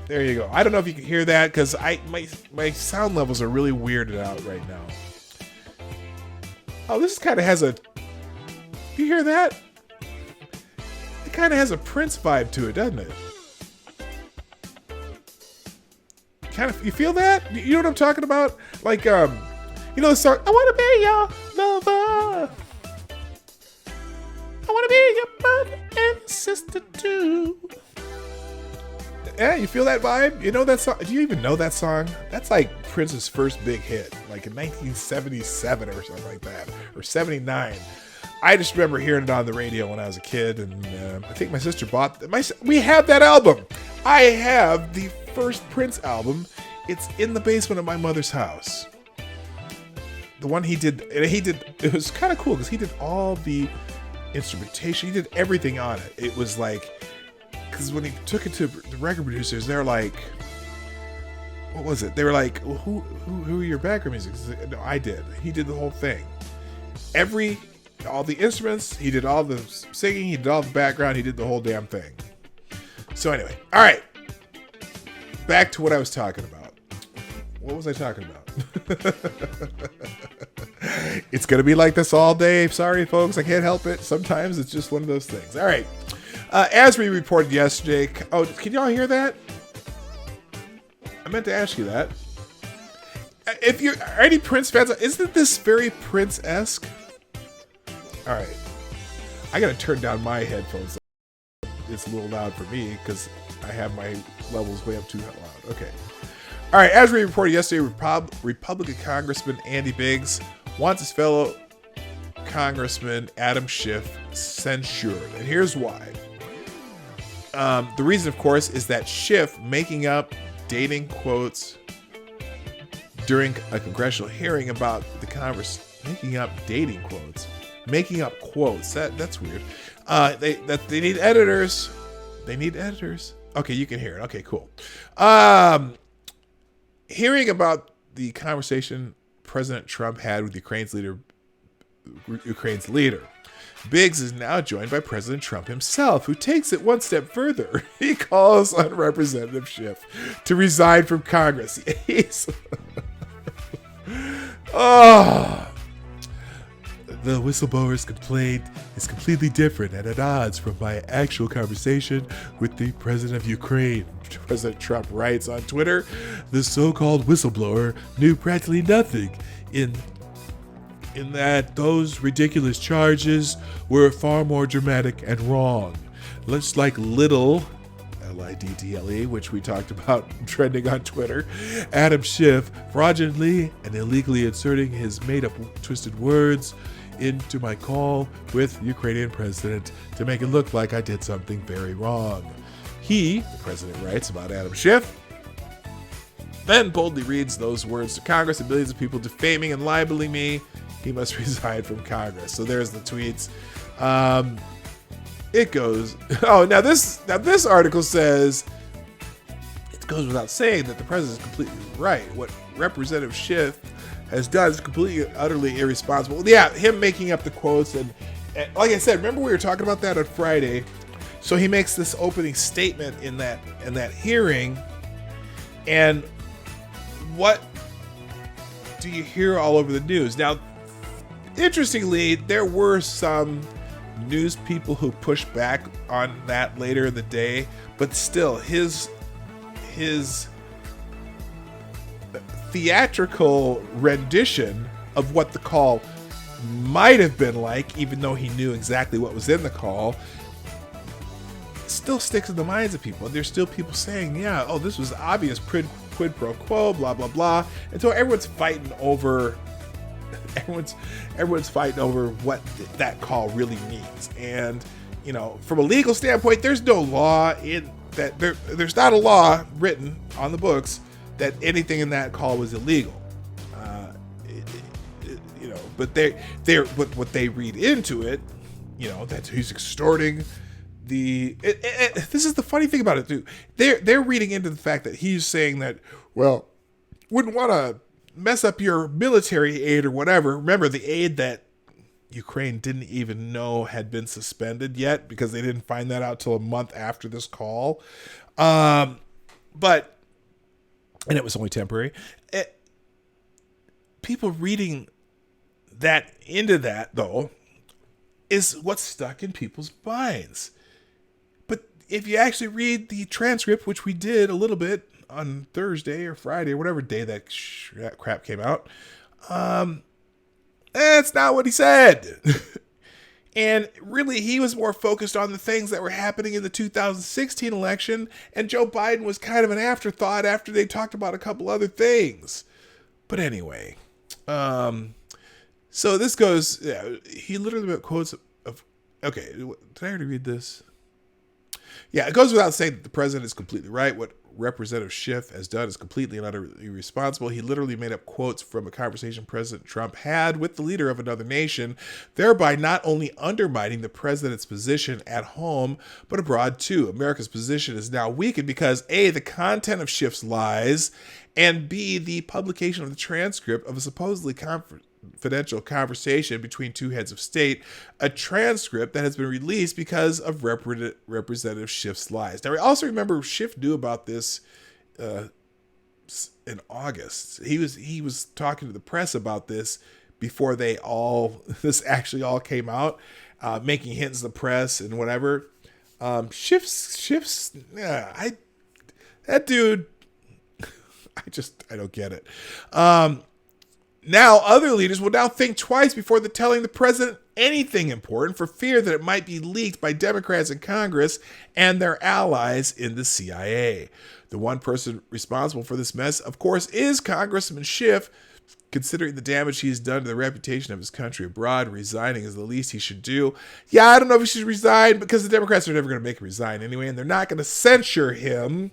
There you go. I don't know if you can hear that because my sound levels are really weirded out right now. Oh, this kind of has a... Do you hear that? It kind of has a Prince vibe to it, doesn't it? You feel that? You know what I'm talking about? Like, the song, I want to be your lover. I want to be your brother and sister too. Yeah, you feel that vibe? You know that song? Do you even know that song? That's like Prince's first big hit, like in 1977 or something like that, or 79. I just remember hearing it on the radio when I was a kid, and I think my sister bought we have that album. I have the first Prince album. It's in the basement of my mother's house. The one he did, it was kind of cool because he did all the instrumentation. He did everything on it. It was like, because when he took it to the record producers, they're like, what was it? They were like, well, who are your background music? No, I did. He did the whole thing. All the instruments, he did all the singing, he did all the background, he did the whole damn thing. So anyway, all right. Back to what I was talking about. What was I talking about? It's going to be like this all day. Sorry, folks. I can't help it. Sometimes it's just one of those things. All right. As we reported yesterday. Oh, can y'all hear that? I meant to ask you that. if you're any Prince fans, isn't this very Prince-esque? All right, I gotta turn down my headphones. It's a little loud for me because I have my levels way up too loud. Okay. All right, as we reported yesterday, Republican Congressman Andy Biggs wants his fellow Congressman Adam Schiff censured. And here's why. The reason, of course, is that Schiff making up dating quotes during a congressional hearing about the Congress, making up quotes. That's weird. They need editors. They need editors. Okay, you can hear it. Okay, cool. Hearing about the conversation President Trump had with Ukraine's leader, Biggs is now joined by President Trump himself, who takes it one step further. He calls on Representative Schiff to resign from Congress. The whistleblower's complaint is completely different and at odds from my actual conversation with the president of Ukraine. President Trump writes on Twitter, the so-called whistleblower knew practically nothing in that those ridiculous charges were far more dramatic and wrong. Looks like little, Lidtle, which we talked about trending on Twitter, Adam Schiff fraudulently and illegally inserting his made-up twisted words into my call with the Ukrainian president to make it look like I did something very wrong. He, the president writes about Adam Schiff, then boldly reads those words to Congress and millions of people defaming and libeling me. He must resign from Congress. So there's the tweets. It goes. Oh, now this article says it goes without saying that the president is completely right. What Representative Schiff has done is completely, utterly irresponsible. Yeah, him making up the quotes and like I said, remember we were talking about that on Friday. So he makes this opening statement in that hearing, and what do you hear all over the news? Now, interestingly, there were some news people who pushed back on that later in the day, but still, his theatrical rendition of what the call might have been like, even though he knew exactly what was in the call, still sticks in the minds of people. There's still people saying, yeah, oh, this was obvious quid pro quo, blah, blah, blah. And so everyone's fighting over what that call really means. And, you know, from a legal standpoint, there's no law in that there's not a law written on the books that anything in that call was illegal. You know, but what they read into it, you know, that he's extorting this is the funny thing about it too. They're reading into the fact that he's saying that, well, wouldn't want to mess up your military aid or whatever. Remember the aid that Ukraine didn't even know had been suspended yet because they didn't find that out till a month after this call. And it was only temporary. People reading that into that, though, is what's stuck in people's minds. But if you actually read the transcript, which we did a little bit on Thursday or Friday or whatever day that crap came out, that's not what he said. And really, he was more focused on the things that were happening in the 2016 election, and Joe Biden was kind of an afterthought after they talked about a couple other things. But anyway, so this goes, he literally quotes of, okay, did I already read this? Yeah, it goes without saying that the president is completely right. What Representative Schiff has done is completely and utterly irresponsible. He literally made up quotes from a conversation President Trump had with the leader of another nation, thereby not only undermining the president's position at home, but abroad too. America's position is now weakened because A, the content of Schiff's lies, and B, the publication of the transcript of a supposedly confidential conversation between two heads of state, a transcript that has been released because of Representative Schiff's lies. Now, we also remember Schiff knew about this in August. He was talking to the press about this before this actually all came out, making hints to the press and whatever. Schiff's, that dude, I don't get it. Now, other leaders will now think twice before they're telling the president anything important for fear that it might be leaked by Democrats in Congress and their allies in the CIA. The one person responsible for this mess, of course, is Congressman Schiff. Considering the damage he's done to the reputation of his country abroad, resigning is the least he should do. Yeah, I don't know if he should resign because the Democrats are never going to make him resign anyway, and they're not going to censure him.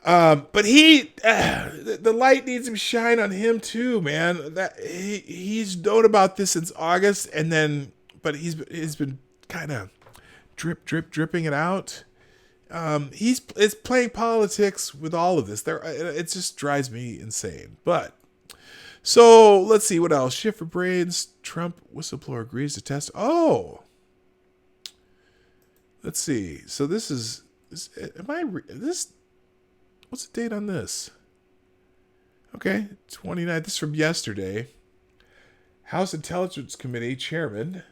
But the light needs to shine on him too, man. That he's known about this since August, but he's been kind of dripping it out. It's playing politics with all of this. It just drives me insane. But so let's see what else. Shift for brains. Trump whistleblower agrees to test. Oh, let's see. So this is this. What's the date on this? Okay, 29th. This is from yesterday. House Intelligence Committee Chairman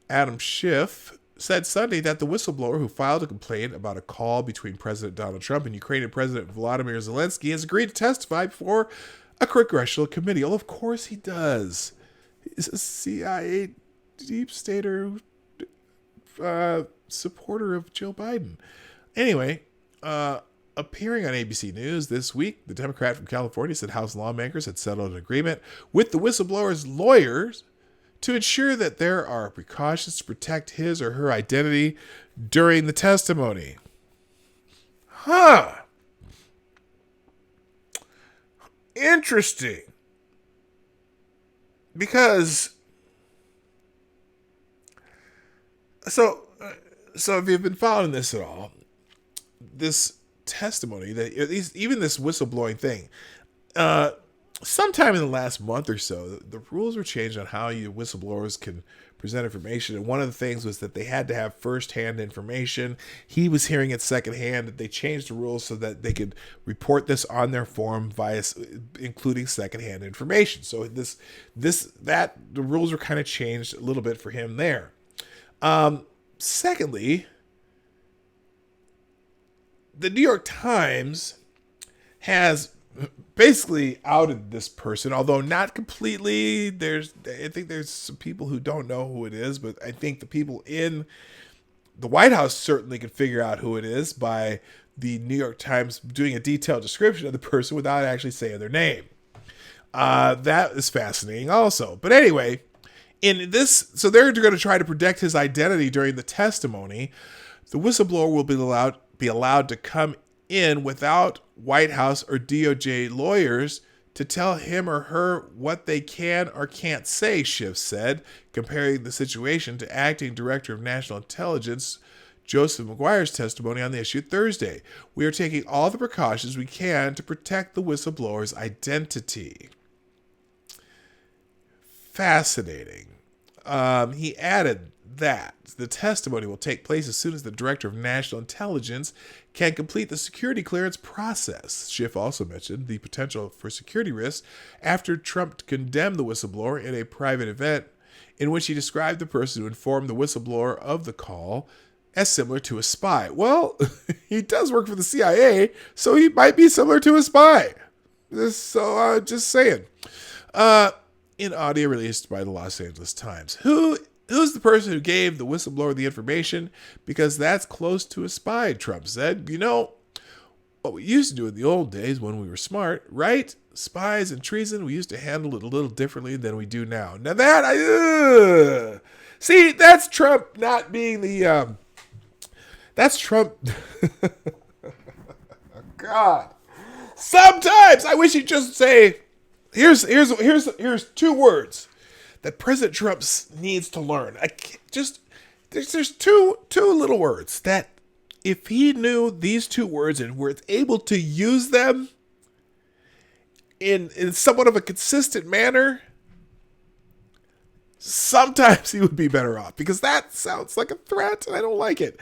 Adam Schiff said Sunday that the whistleblower who filed a complaint about a call between President Donald Trump and Ukrainian President Volodymyr Zelensky has agreed to testify before a congressional committee. Well, of course he does. He's a CIA deep stater supporter of Joe Biden. Anyway, appearing on ABC News this week, the Democrat from California said House lawmakers had settled an agreement with the whistleblower's lawyers to ensure that there are precautions to protect his or her identity during the testimony. Huh. Interesting. Because so if you've been following this at all, this testimony that at least even this whistleblowing thing, sometime in the last month or so, the rules were changed on how you whistleblowers can present information. And one of the things was that they had to have firsthand information. He was hearing it secondhand. They changed the rules so that they could report this on their form via including secondhand information. So the rules were kind of changed a little bit for him there. Secondly, the New York Times has basically outed this person, although not completely. I think there's some people who don't know who it is, but I think the people in the White House certainly can figure out who it is by the New York Times doing a detailed description of the person without actually saying their name. That is fascinating also. But anyway, in this, so they're going to try to protect his identity during the testimony. The whistleblower will be allowed to come in without White House or DOJ lawyers to tell him or her what they can or can't say, Schiff said, comparing the situation to acting director of national intelligence Joseph McGuire's testimony on the issue Thursday. We are taking all the precautions we can to protect the whistleblower's identity. Fascinating. He added that the testimony will take place as soon as the director of national intelligence can complete the security clearance process. Schiff also mentioned the potential for security risks after Trump condemned the whistleblower in a private event in which he described the person who informed the whistleblower of the call as similar to a spy. Well, he does work for the CIA, so he might be similar to a spy. Just saying. In audio released by the Los Angeles Times. Who's the person who gave the whistleblower the information? Because that's close to a spy, Trump said. You know, what we used to do in the old days when we were smart, right? Spies and treason, we used to handle it a little differently than we do now. Now that, see, that's Trump not being the, that's Trump. God. Sometimes I wish he'd just say, here's 2 words that President Trump needs to learn. There's two little words that if he knew these 2 words and were able to use them in somewhat of a consistent manner, sometimes he would be better off, because that sounds like a threat and I don't like it.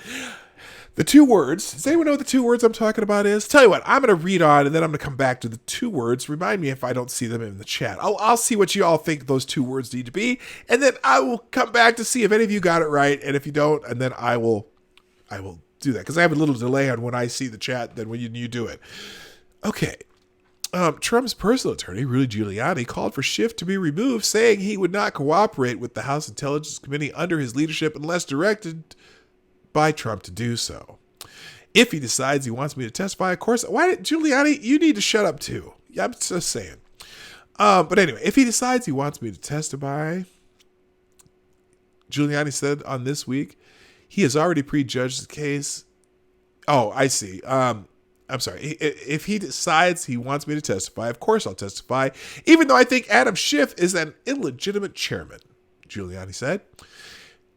The 2 words, does anyone know what the 2 words I'm talking about is? Tell you what, I'm going to read on and then I'm going to come back to the 2 words. Remind me if I don't see them in the chat. I'll see what you all think those 2 words need to be. And then I will come back to see if any of you got it right. And if you don't, and then I will do that. Because I have a little delay on when I see the chat than when you do it. Okay. Trump's personal attorney, Rudy Giuliani, called for Schiff to be removed, saying he would not cooperate with the House Intelligence Committee under his leadership unless directed by Trump to do so. If he decides he wants me to testify, of course, Giuliani, you need to shut up too. Yeah, I'm just saying. But anyway, if he decides he wants me to testify, Giuliani said on This Week, he has already prejudged the case. Oh, I see. I'm sorry. If he decides he wants me to testify, of course I'll testify, even though I think Adam Schiff is an illegitimate chairman, Giuliani said.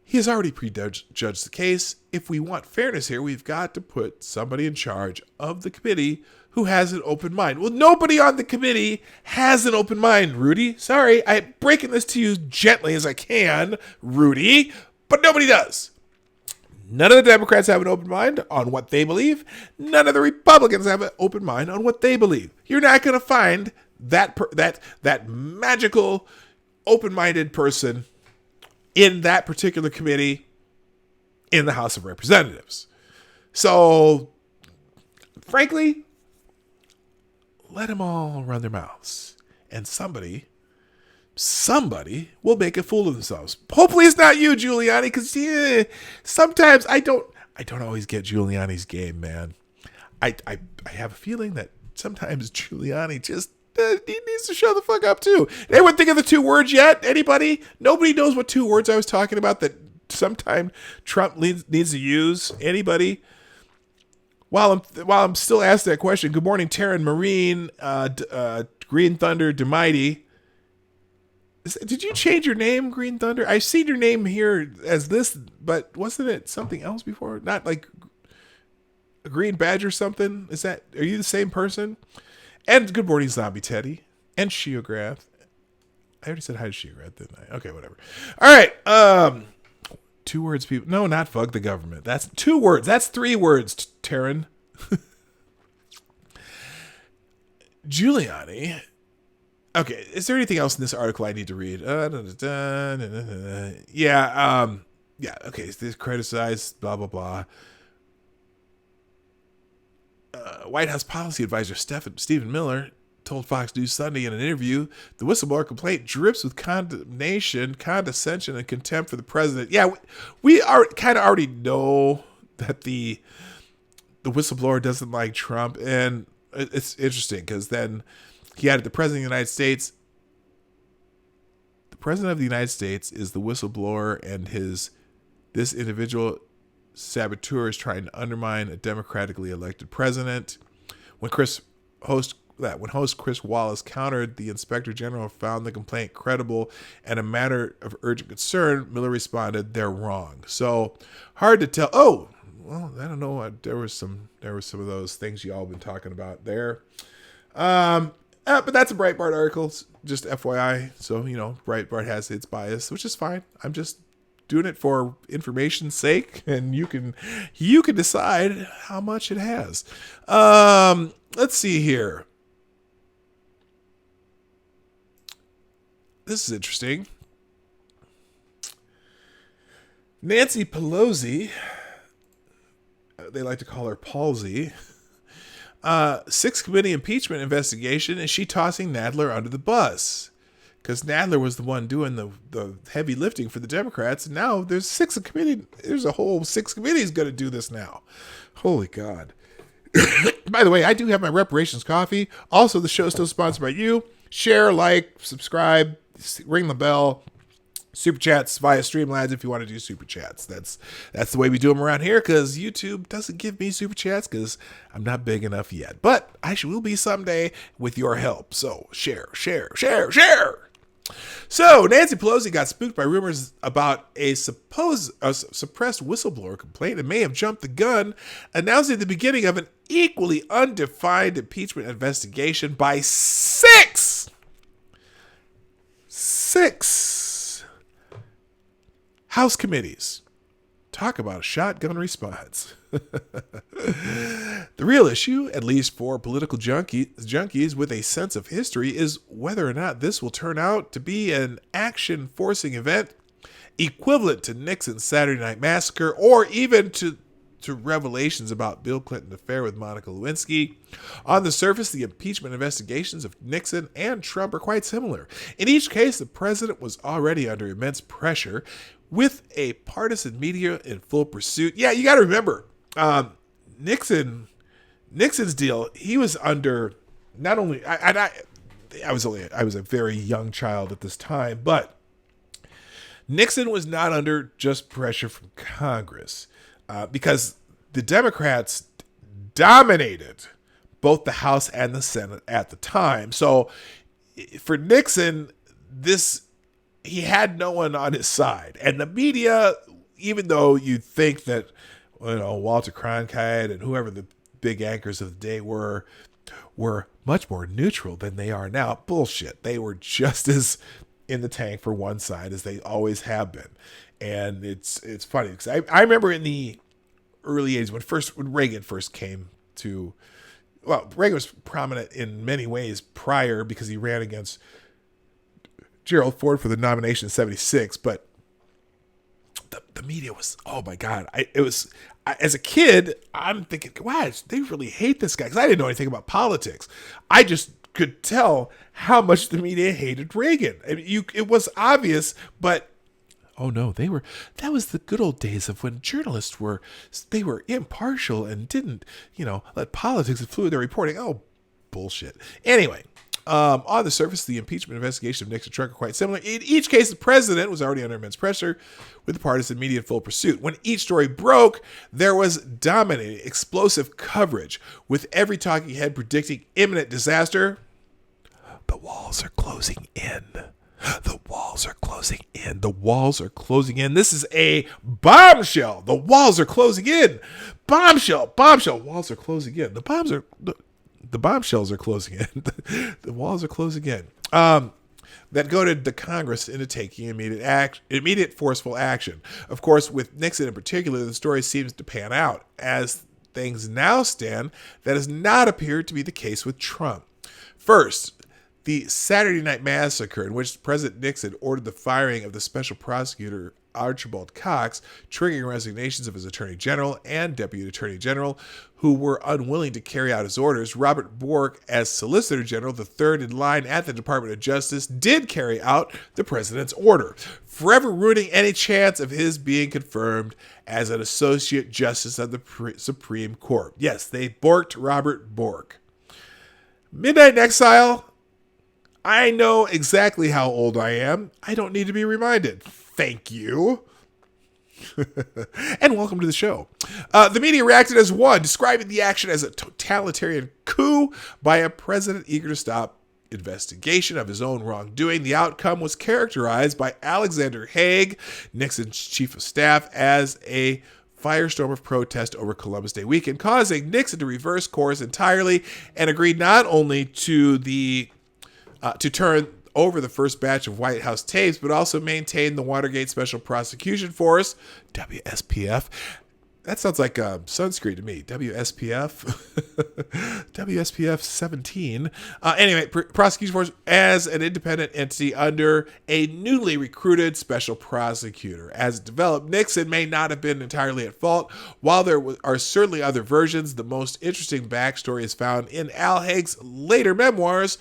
He has already prejudged the case. If we want fairness here, we've got to put somebody in charge of the committee who has an open mind. Well, nobody on the committee has an open mind, Rudy. Sorry, I'm breaking this to you gently as I can, Rudy, but nobody does. None of the Democrats have an open mind on what they believe. None of the Republicans have an open mind on what they believe. You're not going to find that magical, open-minded person in that particular committee in the House of Representatives. So, frankly, let them all run their mouths. And somebody will make a fool of themselves. Hopefully it's not you, Giuliani, because sometimes I don't always get Giuliani's game, man. I have a feeling that sometimes Giuliani just he needs to shut the fuck up too. Anyone think of the 2 words yet? Anybody? Nobody knows what 2 words I was talking about that sometime Trump needs to use. Anybody? While I'm still asked that question, good morning, Taryn Marine, Green Thunder, Demighty. Did you change your name, Green Thunder? I've seen your name here as this, but wasn't it something else before? Not like a Green Badge or something? Are you the same person? And good morning, Zombie Teddy. And Sheograth. I already said hi to Sheograth, didn't I? Okay, whatever. All right. 2 words, people. No, not fuck the government. That's 2 words. That's 3 words, Taryn. Giuliani. Okay, is there anything else in this article I need to read? Yeah, okay, this criticized, blah, blah, blah. White House policy advisor Stephen Miller told Fox News Sunday in an interview, the whistleblower complaint drips with condemnation, condescension, and contempt for the president. Yeah, we are kind of already know that the whistleblower doesn't like Trump, and it's interesting because then he added the president of the United States. The president of the United States is the whistleblower, and this individual saboteur is trying to undermine a democratically elected president. When host Chris Wallace countered, the inspector general found the complaint credible and a matter of urgent concern. Miller responded, "They're wrong." So hard to tell. Oh, well, I don't know. There was some of those things y'all been talking about there. But that's a Breitbart article, just FYI. So, Breitbart has its bias, which is fine. I'm just doing it for information's sake, and you can decide how much it has. Let's see here. This is interesting. Nancy Pelosi, they like to call her Palsy, 6-committee impeachment investigation, is she tossing Nadler under the bus? Because Nadler was the one doing the heavy lifting for the Democrats, and now there's a whole 6 committees going to do this now. Holy God. By the way, I do have my reparations coffee. Also, the show is still sponsored by you. Share, like, subscribe, ring the bell. Super chats via Streamlabs if you want to do super chats. That's the way we do them around here, because YouTube doesn't give me super chats because I'm not big enough yet. But I will be someday with your help. So share. So Nancy Pelosi got spooked by rumors about a suppressed whistleblower complaint and may have jumped the gun, announcing the beginning of an equally undefined impeachment investigation by six House committees. Talk about a shotgun response. The real issue, at least for political junkies with a sense of history, is whether or not this will turn out to be an action-forcing event equivalent to Nixon's Saturday Night Massacre, or even to to revelations about Bill Clinton's affair with Monica Lewinsky. On the surface, the impeachment investigations of Nixon and Trump are quite similar. In each case, the president was already under immense pressure with a partisan media in full pursuit. Yeah, you got to remember, Nixon's deal, he was under not only, I was a very young child at this time, but Nixon was not under just pressure from Congress because the Democrats dominated both the House and the Senate at the time. So for Nixon, he had no one on his side. And the media, even though you think that Walter Cronkite and whoever the big anchors of the day were much more neutral than they are now, bullshit. They were just as in the tank for one side as they always have been. And it's funny because I remember in the early 80s when Reagan first came to, well, Reagan was prominent in many ways prior because he ran against Gerald Ford for the nomination in 76, but the media was, oh my God. As a kid, I'm thinking, wow, they really hate this guy because I didn't know anything about politics. I just could tell how much the media hated Reagan. I mean, it was obvious, but oh no, that was the good old days of when journalists were impartial and didn't, let politics influence their reporting. Oh, bullshit. Anyway, on the surface, the impeachment investigation of Nixon and Trump are quite similar. In each case, the president was already under immense pressure with the partisan media in full pursuit. When each story broke, there was dominating, explosive coverage, with every talking head predicting imminent disaster. The walls are closing in. The walls are closing in. The walls are closing in. This is a bombshell. The walls are closing in. Bombshell. Walls are closing in. The bombshells are closing in. The walls are closing in. That goaded the Congress into taking immediate forceful action. Of course, with Nixon in particular, the story seems to pan out. As things now stand, that has not appeared to be the case with Trump. First, the Saturday Night Massacre, in which President Nixon ordered the firing of the special prosecutor Archibald Cox, triggering resignations of his attorney general and deputy attorney general, who were unwilling to carry out his orders. Robert Bork, as solicitor general, the third in line at the Department of Justice, did carry out the president's order, forever ruining any chance of his being confirmed as an associate justice of the Supreme Court. Yes, they borked Robert Bork. Midnight in Exile. I know exactly how old I am. I don't need to be reminded. Thank you. And welcome to the show. The media reacted as one, describing the action as a totalitarian coup by a president eager to stop investigation of his own wrongdoing. The outcome was characterized by Alexander Haig, Nixon's chief of staff, as a firestorm of protest over Columbus Day weekend, causing Nixon to reverse course entirely and agree not only to turn over the first batch of White House tapes, but also maintain the Watergate Special Prosecution Force, WSPF. That sounds like sunscreen to me. WSPF. WSPF 17. Anyway, Prosecution Force as an independent entity under a newly recruited special prosecutor. As it developed, Nixon may not have been entirely at fault. While there are certainly other versions, the most interesting backstory is found in Al Haig's later memoirs,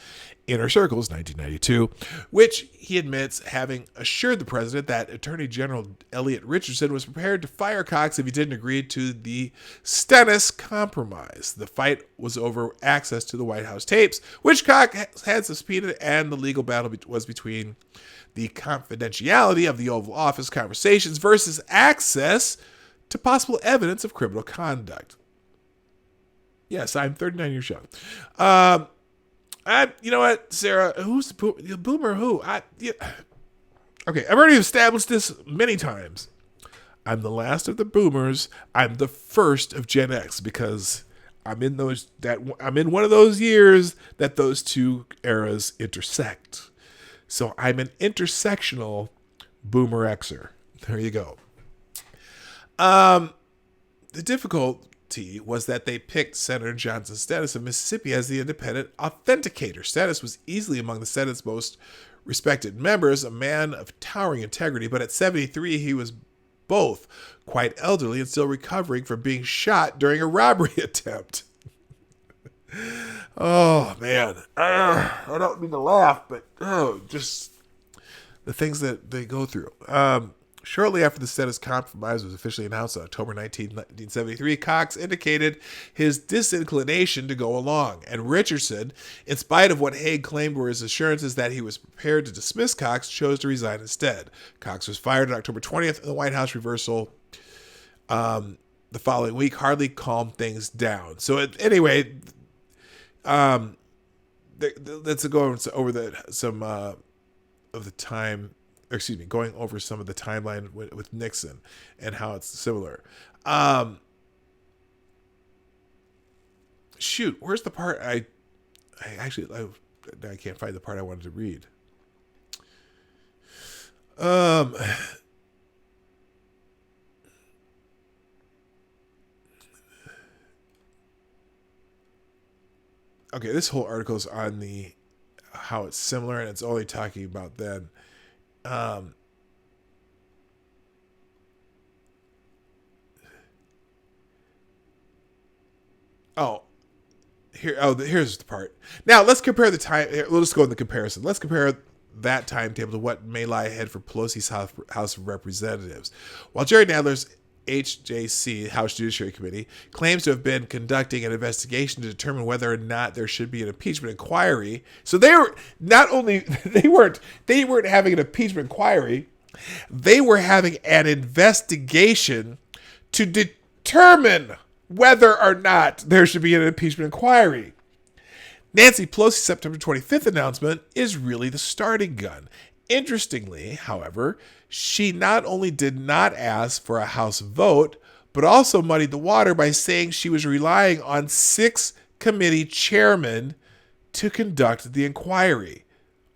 Inner Circles, 1992, which he admits having assured the president that Attorney General Elliot Richardson was prepared to fire Cox if he didn't agree to the Stennis Compromise. The fight was over access to the White House tapes, which Cox had subpoenaed, and the legal battle was between the confidentiality of the Oval Office conversations versus access to possible evidence of criminal conduct. Yes, I'm 39 years young. You know what, Sarah? Who's the boomer? Who? Okay, I've already established this many times. I'm the last of the boomers. I'm the first of Gen X because I'm in one of those years that those two eras intersect. So I'm an intersectional boomer Xer. There you go. The difficult was that they picked Senator Johnson Stennis of Mississippi as the independent authenticator. Stennis was easily among the Senate's most respected members, a man of towering integrity, but at 73, he was both quite elderly and still recovering from being shot during a robbery attempt. Oh, man. I don't mean to laugh, but just the things that they go through. Shortly after the status compromise was officially announced on October 19, 1973, Cox indicated his disinclination to go along, and Richardson, in spite of what Haig claimed were his assurances that he was prepared to dismiss Cox, chose to resign instead. Cox was fired on October 20th, and the White House reversal the following week hardly calmed things down. So anyway, let's go over some of the time. Going over some of the timeline with Nixon and how it's similar. Where's the part I can't find the part I wanted to read. Okay, this whole article is on how it's similar, and it's only talking about then. Here's the part. Now let's compare the time. We'll just go in the comparison. Let's compare that timetable to what may lie ahead for Pelosi's House of Representatives. While Jerry Nadler's HJC, House Judiciary Committee, claims to have been conducting an investigation to determine whether or not there should be an impeachment inquiry. So they weren't having an impeachment inquiry, they were having an investigation to determine whether or not there should be an impeachment inquiry. Nancy Pelosi's September 25th announcement is really the starting gun. Interestingly, however, she not only did not ask for a House vote, but also muddied the water by saying she was relying on 6 committee chairmen to conduct the inquiry.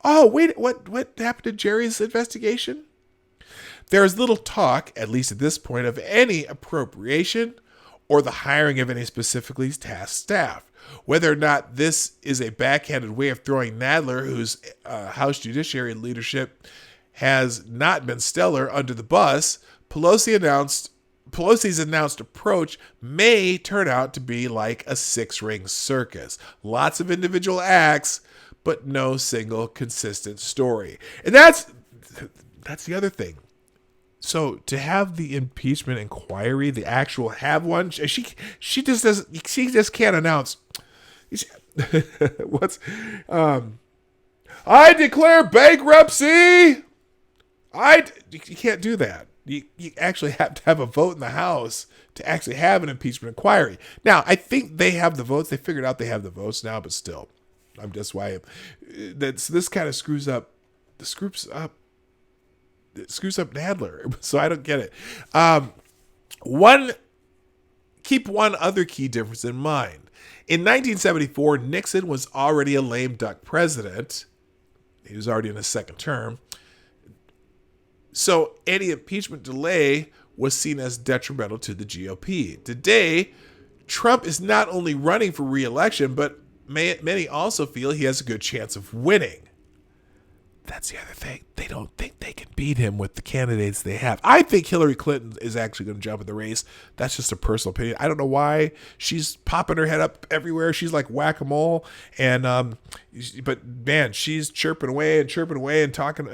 Oh, wait, what happened to Jerry's investigation? There is little talk, at least at this point, of any appropriation or the hiring of any specifically tasked staff. Whether or not this is a backhanded way of throwing Nadler, whose House Judiciary leadership has not been stellar, under the bus, Pelosi's announced approach may turn out to be like a 6-ring circus. Lots of individual acts, but no single consistent story. And that's the other thing. So to have the impeachment inquiry, the actual have one, she just can't announce. I declare bankruptcy. You can't do that. You actually have to have a vote in the House to actually have an impeachment inquiry. Now, I think they have the votes. They figured out they have the votes now, but still, this kind of screws up Nadler. So I don't get it. Keep one other key difference in mind. In 1974, Nixon was already a lame duck president. He was already in his second term. So any impeachment delay was seen as detrimental to the GOP. Today, Trump is not only running for re-election, but many also feel he has a good chance of winning. That's the other thing. They don't think they can beat him with the candidates they have. I think Hillary Clinton is actually going to jump in the race. That's just a personal opinion. I don't know why. She's popping her head up everywhere. She's like whack-a-mole. But man, she's chirping away and talking.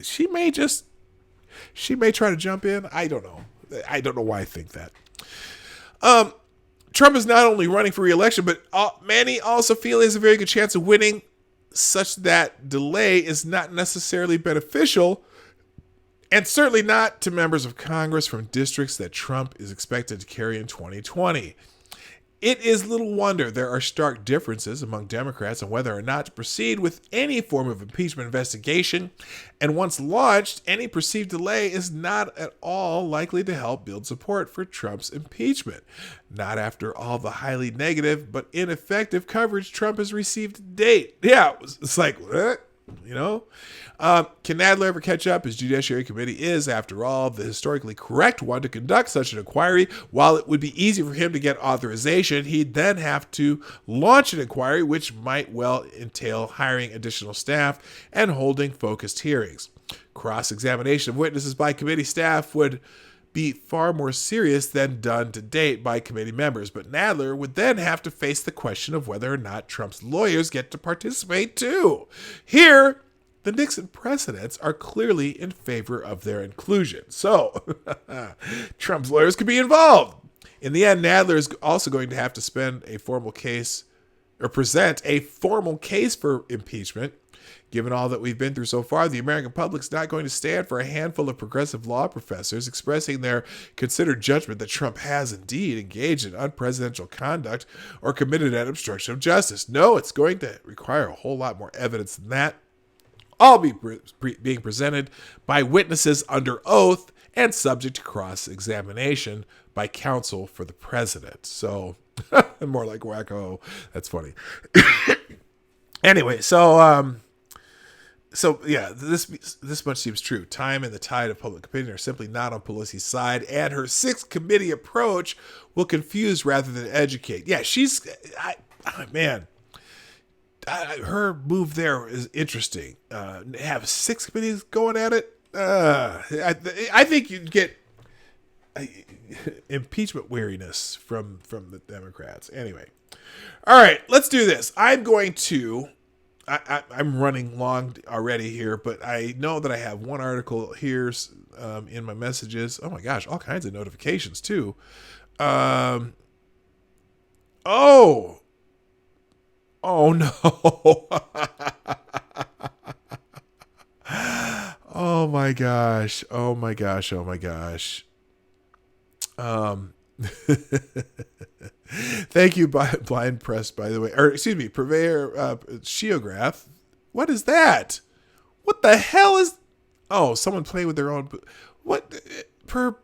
She may try to jump in. I don't know. I don't know why I think that. Trump is not only running for re-election, but many also feel he has a very good chance of winning, such that delay is not necessarily beneficial, and certainly not to members of Congress from districts that Trump is expected to carry in 2020. It is little wonder there are stark differences among Democrats on whether or not to proceed with any form of impeachment investigation, and once launched, any perceived delay is not at all likely to help build support for Trump's impeachment. Not after all the highly negative but ineffective coverage Trump has received to date. Yeah, it's like, what? Can Nadler ever catch up? His Judiciary Committee is, after all, the historically correct one to conduct such an inquiry. While it would be easy for him to get authorization, he'd then have to launch an inquiry, which might well entail hiring additional staff and holding focused hearings. Cross-examination of witnesses by committee staff would be far more serious than done to date by committee members. But Nadler would then have to face the question of whether or not Trump's lawyers get to participate too. Here, the Nixon precedents are clearly in favor of their inclusion. So, Trump's lawyers could be involved. In the end, Nadler is also going to have to present a formal case for impeachment. Given all that we've been through so far, the American public's not going to stand for a handful of progressive law professors expressing their considered judgment that Trump has indeed engaged in unpresidential conduct or committed an obstruction of justice. No, it's going to require a whole lot more evidence than that. All being presented by witnesses under oath and subject to cross-examination by counsel for the president. So, more like wacko. That's funny. Anyway, so yeah, this much seems true. Time and the tide of public opinion are simply not on Pelosi's side, and her sixth committee approach will confuse rather than educate. Yeah, her move there is interesting. Have 6 committees going at it. I think you'd get impeachment weariness from the Democrats. Anyway, all right, let's do this. I'm running long already here, but I know that I have one article here in my messages. Oh my gosh, all kinds of notifications too. Oh no. Oh my gosh. Thank you, Blind Press, by the way. Or, excuse me, Purveyor Shiograph. What is that? What the hell is... Oh, someone playing with their own... What? Per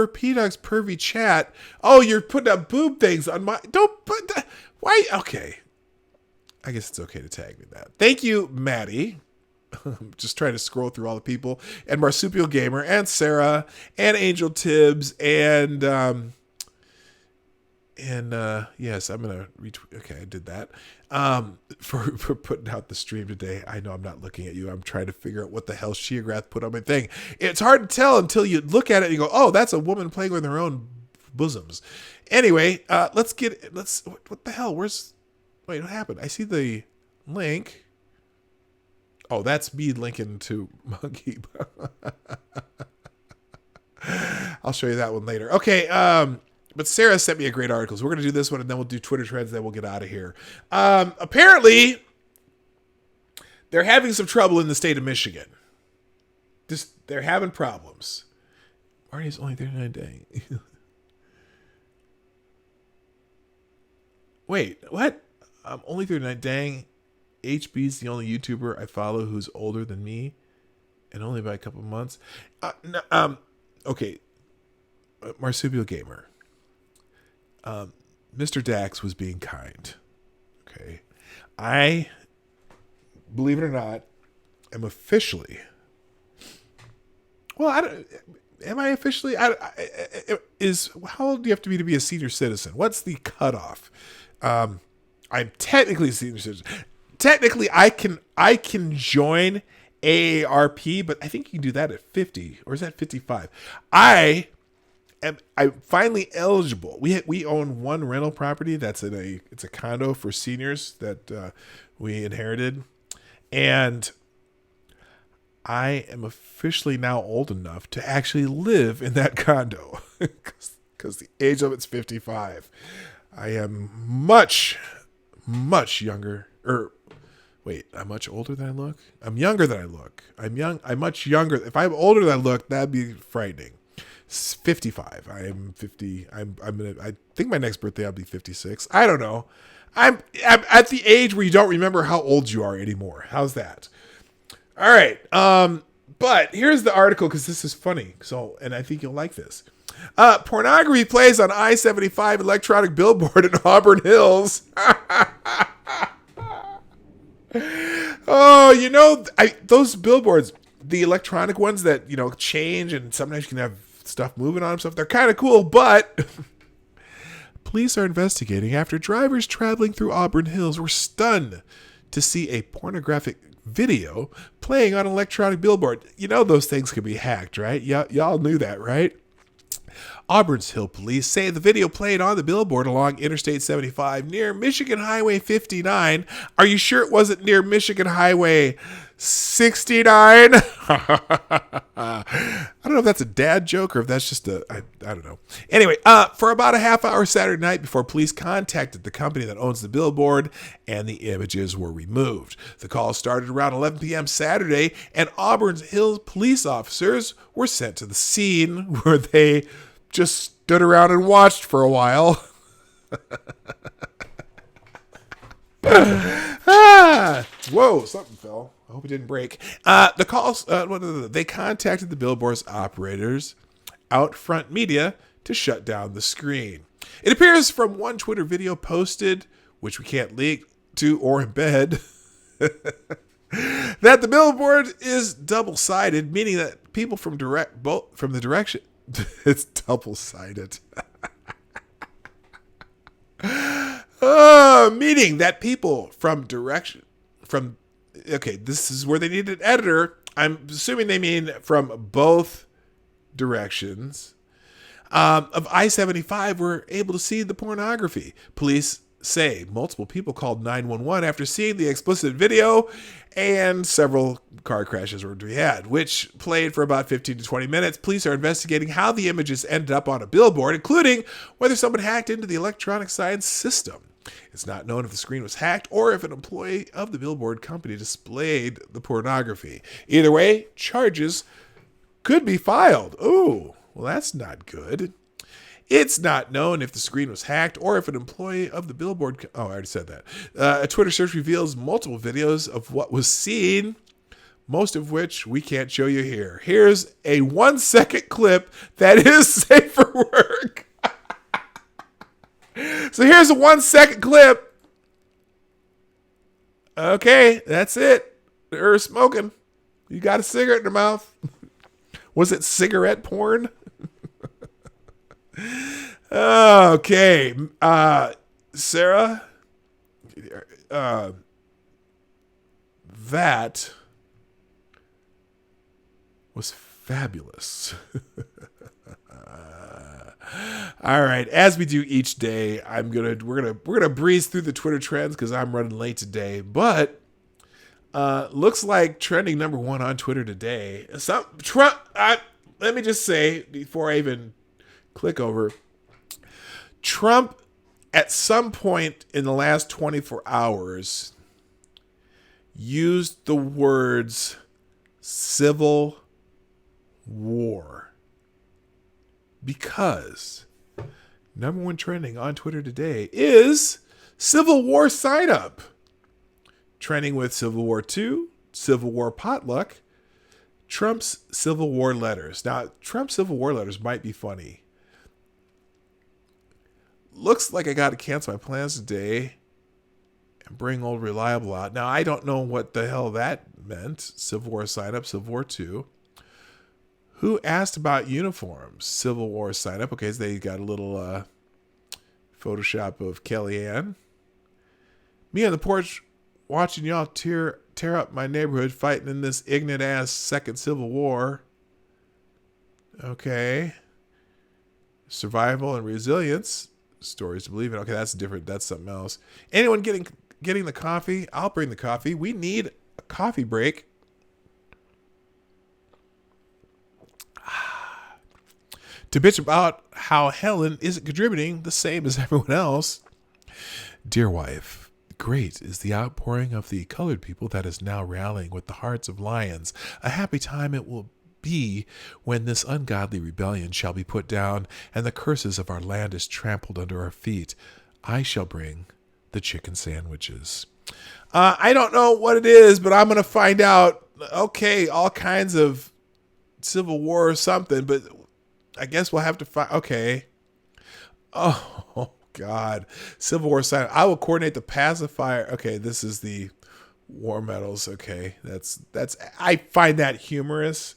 P-Dog's pervy chat. Oh, you're putting up boob things on my... Don't put that... Why? Okay. I guess it's okay to tag me that. Thank you, Maddie. I'm just trying to scroll through all the people. And Marsupial Gamer, and Sarah, and Angel Tibbs, and yes, I'm gonna retweet. Okay, I did that. For putting out the stream today. I know I'm not looking at you. I'm trying to figure out what the hell Shiagrath put on my thing. It's hard to tell until you look at it and you go, oh, that's a woman playing with her own bosoms. Anyway, what the hell? Wait, what happened? I see the link. Oh, that's me linking to Monkey. I'll show you that one later. Okay, but Sarah sent me a great article. So we're going to do this one, and then we'll do Twitter trends, then we'll get out of here. Apparently, they're having some trouble in the state of Michigan. They're having problems. Marty's only 39 days. Wait, what? I'm only 39. Dang. HB's the only YouTuber I follow who's older than me, and only by a couple months. Okay. Marsupial Gamer. Mr. Dax was being kind. Okay. I, believe it or not, am officially... Well, am I officially... how old do you have to be a senior citizen? What's the cutoff? I'm technically a senior citizen. Technically, I can join AARP, but I think you can do that at 50, or is that 55? I'm finally eligible. We own one rental property that's it's a condo for seniors that we inherited, and I am officially now old enough to actually live in that condo because the age of it's 55. I am much younger. Wait, I'm much older than I look? I'm younger than I look. I'm much younger. If I'm older than I look, that'd be frightening. 55. I am 50. I think my next birthday I'll be 56. I don't know. I'm at the age where you don't remember how old you are anymore. How's that? All right. But here's the article because this is funny. So, and I think you'll like this. Pornography plays on I-75 electronic billboard in Auburn Hills. Oh, those billboards, the electronic ones that, change and sometimes you can have stuff moving on them, stuff. They're kind of cool, but police are investigating after drivers traveling through Auburn Hills were stunned to see a pornographic video playing on an electronic billboard. Those things can be hacked, right? Y'all knew that, right? Auburn's Hill police say the video played on the billboard along Interstate 75 near Michigan Highway 59. Are you sure it wasn't near Michigan Highway 69? I don't know if that's a dad joke or if that's just I don't know. Anyway, for about a half hour Saturday night before police contacted the company that owns the billboard and the images were removed. The call started around 11 p.m. Saturday and Auburn's Hill police officers were sent to the scene where they just stood around and watched for a while. Whoa, something fell. I hope it didn't break. The calls, they contacted the billboard's operators, Outfront Media, to shut down the screen. It appears from one Twitter video posted, which we can't link to or embed, that the billboard is double-sided, meaning that people from the direction. It's double-sided. Meaning that people from okay, this is where they need an editor. I'm assuming they mean from both directions of I-75 were able to see the pornography. Police say multiple people called 911 after seeing the explicit video, and several car crashes were to be had, which played for about 15 to 20 minutes. Police are investigating how the images ended up on a billboard, including whether someone hacked into the electronic signs system. It's not known if the screen was hacked or if an employee of the billboard company displayed the pornography. Either way, charges could be filed. Oh, well, that's not good. It's not known if the screen was hacked or if an employee of the billboard... Oh, I already said that. A Twitter search reveals multiple videos of what was seen, most of which we can't show you here. Here's a 1-second clip that is safe for work. So here's a 1-second clip. Okay, that's it. They're smoking. You got a cigarette in their mouth. Was it cigarette porn? Okay. Sarah, that was fabulous. All right, as we do each day, we're gonna breeze through the Twitter trends because I'm running late today. But looks like trending number one on Twitter today. Trump. Let me just say before I even click over, Trump at some point in the last 24 hours used the words civil war because number one trending on Twitter today is Civil War sign up. Trending with Civil War II, Civil War potluck, Trump's Civil War letters. Now, Trump's Civil War letters might be funny. Looks like I got to cancel my plans today and bring old reliable out. Now, I don't know what the hell that meant. Civil War sign up, Civil War II. Who asked about uniforms? Civil War sign up. Okay, so they got a little Photoshop of Kellyanne. Me on the porch watching y'all tear up my neighborhood fighting in this ignorant ass second Civil War. Okay. Survival and resilience. Stories to believe in. Okay, that's different. That's something else. Anyone getting the coffee? I'll bring the coffee. We need a coffee break. To bitch about how Helen isn't contributing the same as everyone else. Dear wife, great is the outpouring of the colored people that is now rallying with the hearts of lions. A happy time it will be when this ungodly rebellion shall be put down and the curses of our land is trampled under our feet. I shall bring the chicken sandwiches. I don't know what it is, but I'm going to find out. Okay, all kinds of Civil War or something, but I guess we'll have to find. Okay. Oh, God. Civil War sign. I will coordinate the pacifier. Okay, this is the war medals. Okay, that's. I find that humorous.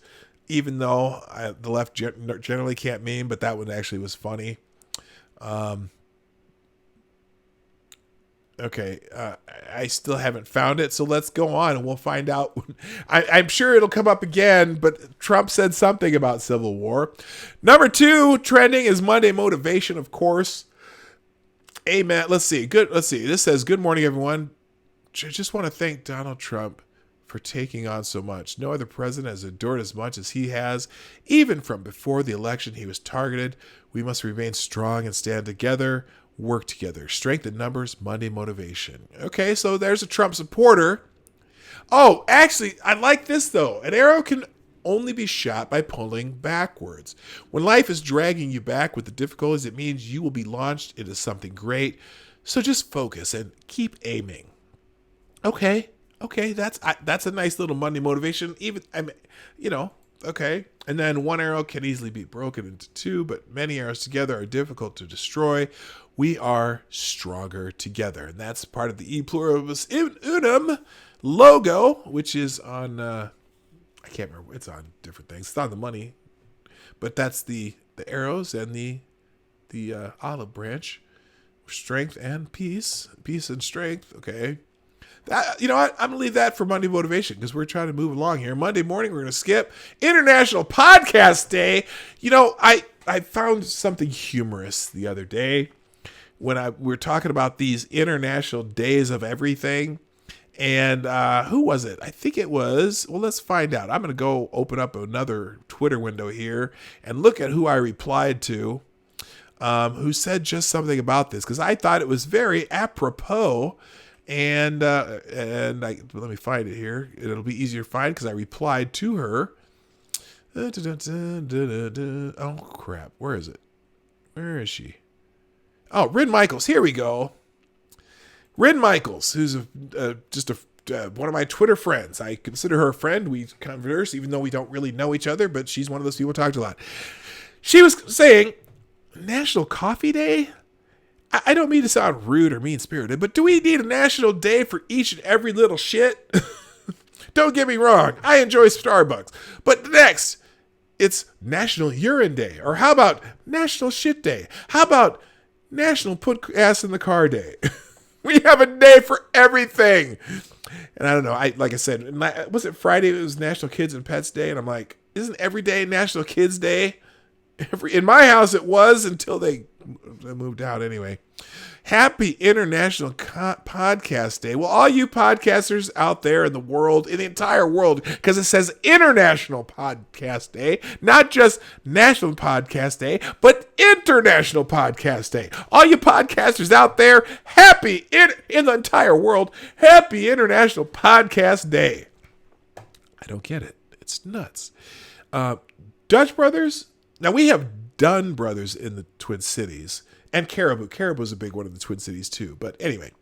Even though the left generally can't meme, but that one actually was funny. Okay, I still haven't found it, so let's go on and we'll find out. I'm sure it'll come up again, but Trump said something about civil war. Number 2 trending is Monday motivation, of course. Amen. Let's see. Good. Let's see. This says, "Good morning, everyone. I just want to thank Donald Trump for taking on so much. No other president has endured as much as he has. Even from before the election, he was targeted. We must remain strong and stand together. Work together. Strength in numbers, Monday motivation." Okay, so there's a Trump supporter. Oh, actually, I like this, though. An arrow can only be shot by pulling backwards. When life is dragging you back with the difficulties, it means you will be launched into something great. So just focus and keep aiming. Okay, that's a nice little Monday motivation. Even, okay. And then one arrow can easily be broken into 2, but many arrows together are difficult to destroy. We are stronger together. And that's part of the E pluribus unum logo, which is on, I can't remember. It's on different things. It's on the money. But that's the arrows and the olive branch. Strength and peace. Peace and strength. Okay. That, you know what? I'm going to leave that for Monday motivation because we're trying to move along here. Monday morning, we're going to skip International Podcast Day. You know, I found something humorous the other day when we were talking about these international days of everything. And who was it? I think it was, well, let's find out. I'm going to go open up another Twitter window here and look at who I replied to, who said just something about this because I thought it was very apropos. And let me find it here. It'll be easier to find because I replied to her. Oh, crap. Where is it? Where is she? Oh, Rin Michaels. Here we go. Rin Michaels, who's just one of my Twitter friends. I consider her a friend. We converse, even though we don't really know each other, but she's one of those people who talk a lot. She was saying, National Coffee Day? I don't mean to sound rude or mean-spirited, but do we need a national day for each and every little shit? Don't get me wrong. I enjoy Starbucks. But next, it's National Urine Day. Or how about National Shit Day? How about National Put Ass in the Car Day? We have a day for everything. And I don't know. Like I said, was it Friday? It was National Kids and Pets Day. And I'm like, isn't every day National Kids Day? In my house, it was until they moved out anyway. Happy International Podcast Day. Well, all you podcasters out there in the world, in the entire world, because it says International Podcast Day, not just National Podcast Day, but International Podcast Day. All you podcasters out there, happy in the entire world, happy International Podcast Day. I don't get it. It's nuts. Dutch Brothers. Now, we have Dunn Brothers in the Twin Cities. And Caribou. Caribou's a big one in the Twin Cities, too. But anyway,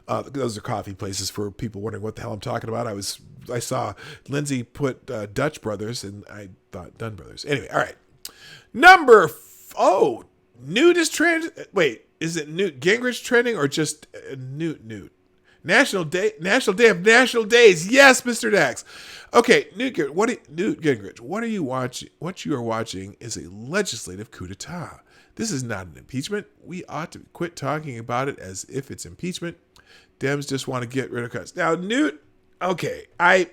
those are coffee places for people wondering what the hell I'm talking about. I saw Lindsay put Dutch Brothers, and I thought Dunn Brothers. Anyway, all right. Newt trend. Wait, is it Newt Gingrich trending or just Newt? National Day of National Days. Yes, Mr. Dax. Okay, Newt Gingrich. What you are watching is a legislative coup d'etat. This is not an impeachment. We ought to quit talking about it as if it's impeachment. Dems just want to get rid of cuts. Now, Newt, okay, I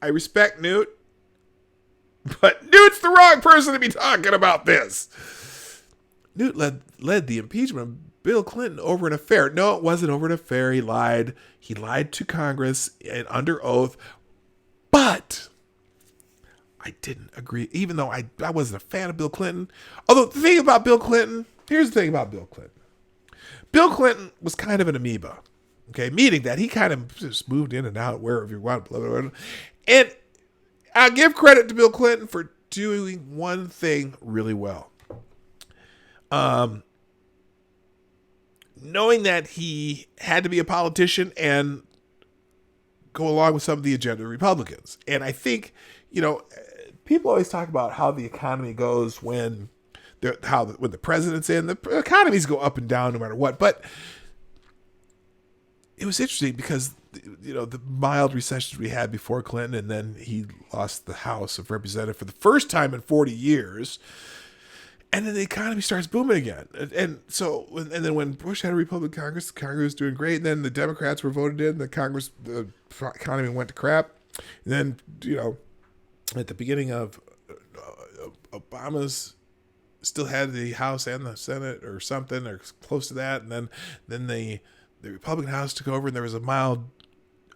respect Newt, but Newt's the wrong person to be talking about this. Newt led the impeachment of Bill Clinton over an affair. No, it wasn't over an affair. He lied. He lied to Congress and under oath. But I didn't agree, even though I wasn't a fan of Bill Clinton. Although the thing about Bill Clinton, here's the thing about Bill Clinton. Bill Clinton was kind of an amoeba, okay? Meaning that he kind of just moved in and out wherever you want, blah, blah, blah. And I'll give credit to Bill Clinton for doing one thing really well. Knowing that he had to be a politician and go along with some of the agenda of Republicans. And I think, people always talk about how the economy goes when the president's in. The economies go up and down no matter what. But it was interesting because, the mild recessions we had before Clinton, and then he lost the House of Representatives for the first time in 40 years. And then the economy starts booming again. And then when Bush had a Republican Congress, the Congress was doing great. And then the Democrats were voted in. The economy went to crap. And then, at the beginning of Obama's still had the House and the Senate or something, or close to that. And then the Republican House took over, and there was a mild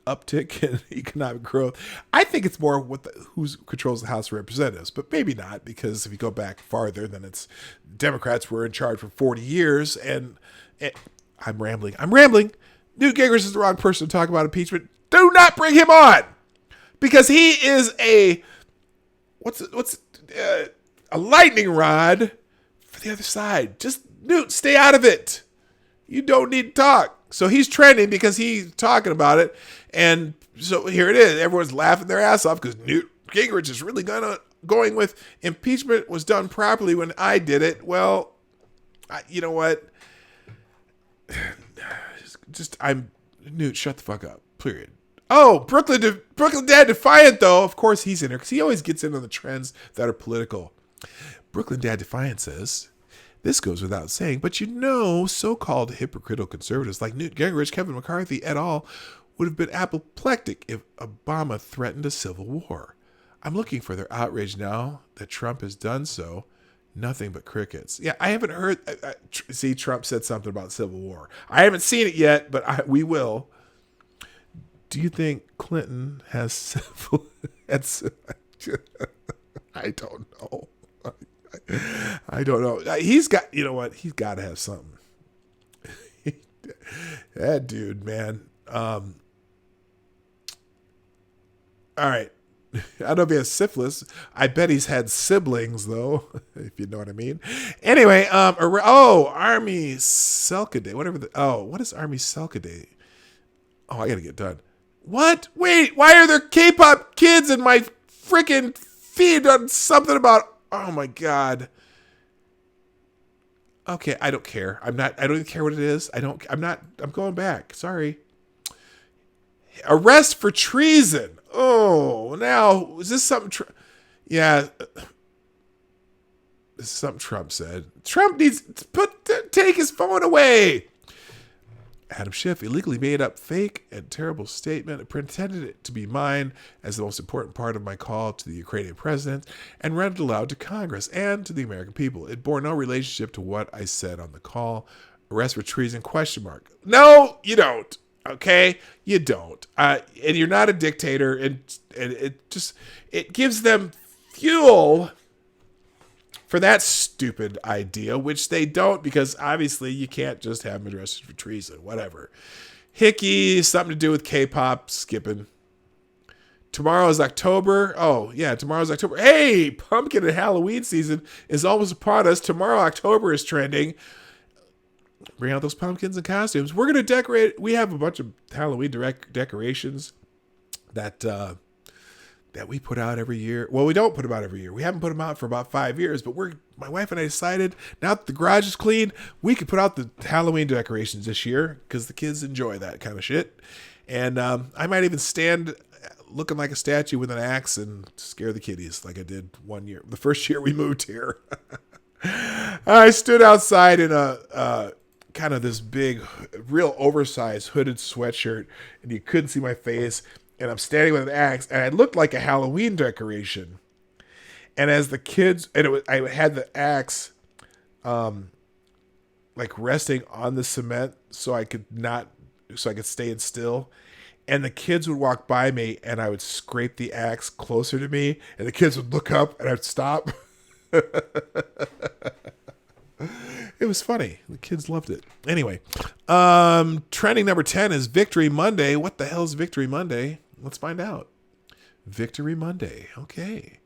uptick in economic growth. I think it's more who controls the House of Representatives, but maybe not, because if you go back farther, then it's Democrats were in charge for 40 years. And I'm rambling. Newt Gingrich is the wrong person to talk about impeachment. Do not bring him on, because he is a lightning rod for the other side. Just Newt, stay out of it. You don't need to talk. So he's trending because he's talking about it. And so here it is. Everyone's laughing their ass off because Newt Gingrich is really going with impeachment was done properly when I did it. Well, you know what? Newt, shut the fuck up. Period. Oh, Brooklyn Dad Defiant, though. Of course he's in there because he always gets in on the trends that are political. Brooklyn Dad Defiant says, this goes without saying, but so-called hypocritical conservatives like Newt Gingrich, Kevin McCarthy, et al. Would have been apoplectic if Obama threatened a civil war. I'm looking for their outrage now that Trump has done so. Nothing but crickets. Yeah, I haven't heard. See, Trump said something about civil war. I haven't seen it yet, but we will. Do you think Clinton has civil? I don't know. I don't know. He's got, he's got to have something. That dude, man. All right. I don't know if he has syphilis. I bet he's had siblings, though, if you know what I mean. Anyway, Army Selka Day. What is Army Selka Day? Oh, I got to get done. What? Wait, why are there K-pop kids in my freaking feed on something about... Oh my God. Okay, I don't care. I don't even care what it is. I'm going back. Sorry. Arrest for treason. Oh, now, is this something? Yeah. This is something Trump said. Trump needs to take his phone away. Adam Schiff illegally made up fake and terrible statement and pretended it to be mine as the most important part of my call to the Ukrainian president and read it aloud to Congress and to the American people. It bore no relationship to what I said on the call. Arrest for treason, ? No, you don't. Okay? You don't. And you're not a dictator, and it gives them fuel for that stupid idea, which they don't, because obviously you can't just have them arrested for treason, whatever. Hickey, something to do with K-pop, skipping. Tomorrow is October. Oh, yeah, tomorrow's October. Hey, pumpkin and Halloween season is almost upon us. Tomorrow, October is trending. Bring out those pumpkins and costumes. We're going to decorate. We have a bunch of Halloween decorations that we put out every year. Well, we don't put them out every year. We haven't put them out for about 5 years, but my wife and I decided now that the garage is clean, we could put out the Halloween decorations this year because the kids enjoy that kind of shit. And I might even stand looking like a statue with an axe and scare the kiddies like I did one year. The first year we moved here. I stood outside in a kind of this big, real oversized hooded sweatshirt, and you couldn't see my face. And I'm standing with an axe, and I looked like a Halloween decoration. And as the kids, I had the axe, like resting on the cement, so I could stay still. And the kids would walk by me, and I would scrape the axe closer to me, and the kids would look up, and I'd stop. It was funny. The kids loved it. Anyway, trending number 10 is Victory Monday. What the hell is Victory Monday? Let's find out. Victory Monday. Okay.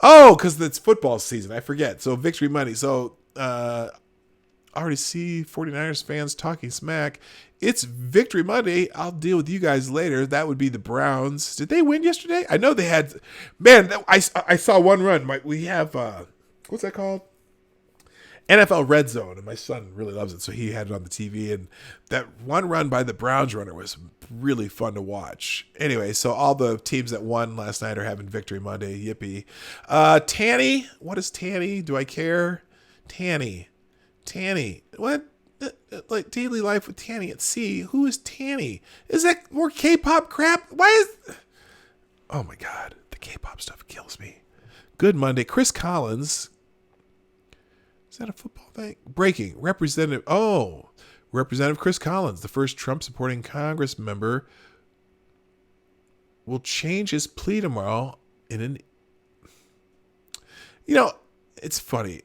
Oh, because it's football season. I forget. So Victory Monday. So already see 49ers fans talking smack. It's Victory Monday. I'll deal with you guys later. That would be the Browns. Did they win yesterday? I know they had. Man, I saw one run. We have, what's that called? NFL Red Zone, and my son really loves it, so he had it on the TV, and that one run by the Browns runner was really fun to watch. Anyway, so all the teams that won last night are having Victory Monday. Yippee. Tanny, what is Tanny? Do I care? Tanny. What? Like Daily Life with Tanny at Sea. Who is Tanny? Is that more K-pop crap? Why is... Oh my God. The K-pop stuff kills me. Good Monday. Chris Collins. Is that a football thing? Breaking. Representative Chris Collins, the first Trump-supporting Congress member, will change his plea tomorrow in an... It's funny.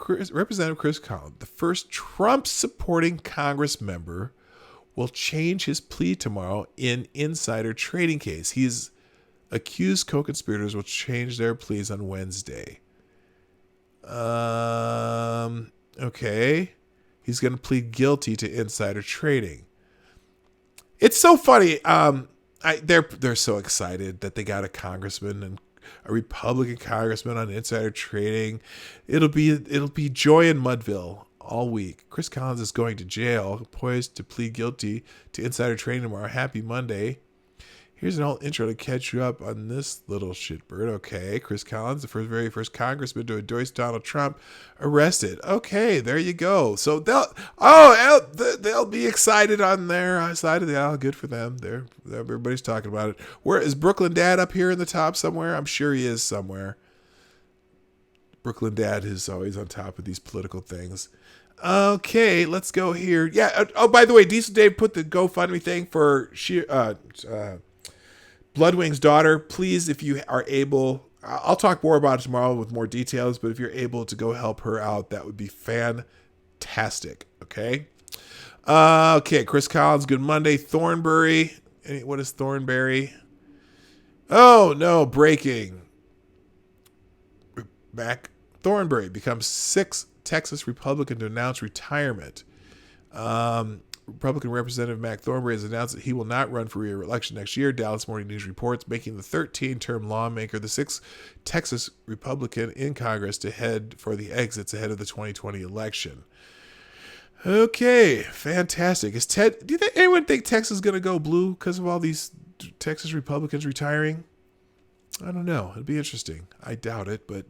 Representative Chris Collins, the first Trump-supporting Congress member, will change his plea tomorrow in insider trading case. He's accused co-conspirators will change their pleas on Wednesday. Okay. He's going to plead guilty to insider trading. It's so funny. They're so excited that they got a congressman and a Republican congressman on insider trading. It'll be joy in Mudville all week. Chris Collins is going to jail, poised to plead guilty to insider trading tomorrow. Happy Monday. Here's an old intro to catch you up on this little shitbird. Okay, Chris Collins, the very first congressman to endorse Donald Trump, arrested. Okay, there you go. So they'll be excited on their side of the aisle. Good for them. Everybody's talking about it. Where is Brooklyn Dad up here in the top somewhere? I'm sure he is somewhere. Brooklyn Dad is always on top of these political things. Okay, let's go here. Yeah. Oh, by the way, Diesel Dave put the GoFundMe thing for Bloodwing's daughter. Please, if you are able, I'll talk more about it tomorrow with more details, but if you're able to go help her out, that would be fantastic. Okay. Okay. Chris Collins, good Monday. Thornbury. What is Thornberry? Oh, no. Breaking. Mac Thornberry becomes sixth Texas Republican to announce retirement. Republican Representative Mac Thornberry has announced that he will not run for re-election next year. Dallas Morning News reports, making the 13-term lawmaker the sixth Texas Republican in Congress to head for the exits ahead of the 2020 election. Okay, fantastic. Do anyone think Texas is going to go blue because of all these Texas Republicans retiring? I don't know. It'd be interesting. I doubt it, but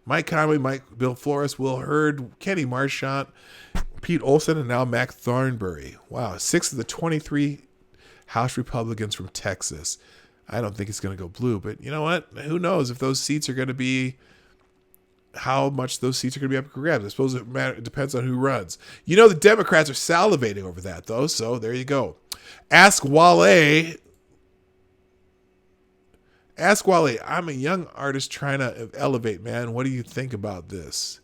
Mike Conway, Bill Flores, Will Hurd, Kenny Marchant, Pete Olson, and now Mac Thornberry. Wow, 6 of the 23 House Republicans from Texas. I don't think it's going to go blue, but you know what? Who knows if those seats are going to be, how much those seats are going to be up for grabs. I suppose it depends on who runs. The Democrats are salivating over that, though, so there you go. Ask Wale, I'm a young artist trying to elevate, man. What do you think about this?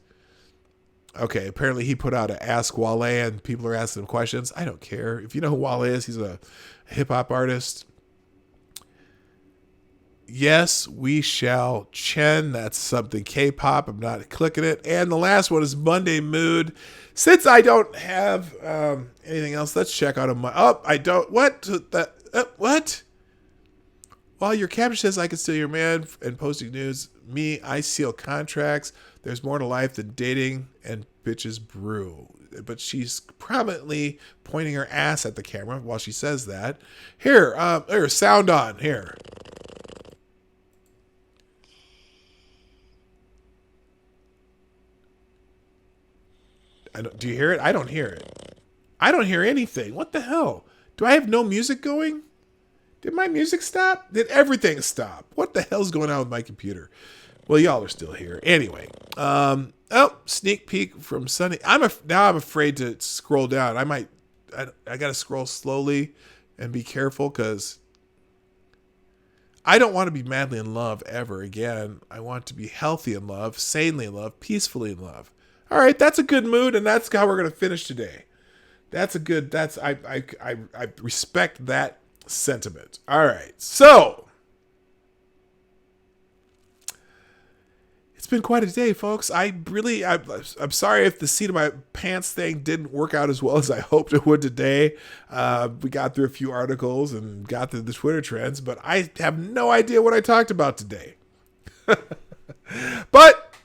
Okay, apparently he put out an Ask Wale and people are asking him questions. I don't care. If you know who Wale is, he's a hip-hop artist. Yes, we shall. Chen, that's something K-pop. I'm not clicking it. And the last one is Monday Mood. Since I don't have anything else, let's check out I don't. What? What? While your caption says I can steal your man and posting news, me, I seal contracts. There's more to life than dating and bitches brew. But she's prominently pointing her ass at the camera while she says that. Here, sound on. Here. Do you hear it? I don't hear it. I don't hear anything. What the hell? Do I have no music going? Did my music stop? Did everything stop? What the hell's going on with my computer? Well, y'all are still here. Anyway, sneak peek from Sunny. Now I'm afraid to scroll down. I got to scroll slowly and be careful because I don't want to be madly in love ever again. I want to be healthy in love, sanely in love, peacefully in love. All right, that's a good mood, and that's how we're going to finish today. I respect that sentiment. All right, so it's been quite a day, folks. I'm sorry if the seat of my pants thing didn't work out as well as I hoped it would today. We got through a few articles and got through the Twitter trends, but I have no idea what I talked about today. But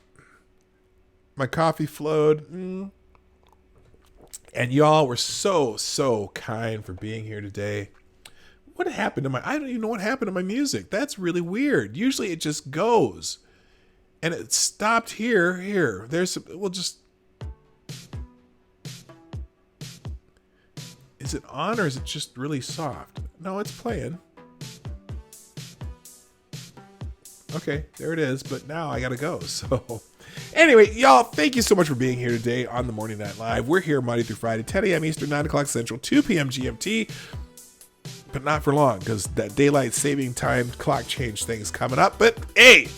my coffee flowed. And y'all were so kind for being here today. What happened to I don't even know what happened to my music. That's really weird. Usually it just goes. And it stopped here. We'll just... Is it on or is it just really soft? No, it's playing. Okay, there it is. But now I gotta go. So anyway, y'all, thank you so much for being here today on the Morning Night Live. We're here Monday through Friday, 10 a.m. Eastern, 9 o'clock Central, 2 p.m. GMT. But not for long, because that daylight saving time clock change thing's coming up. But hey,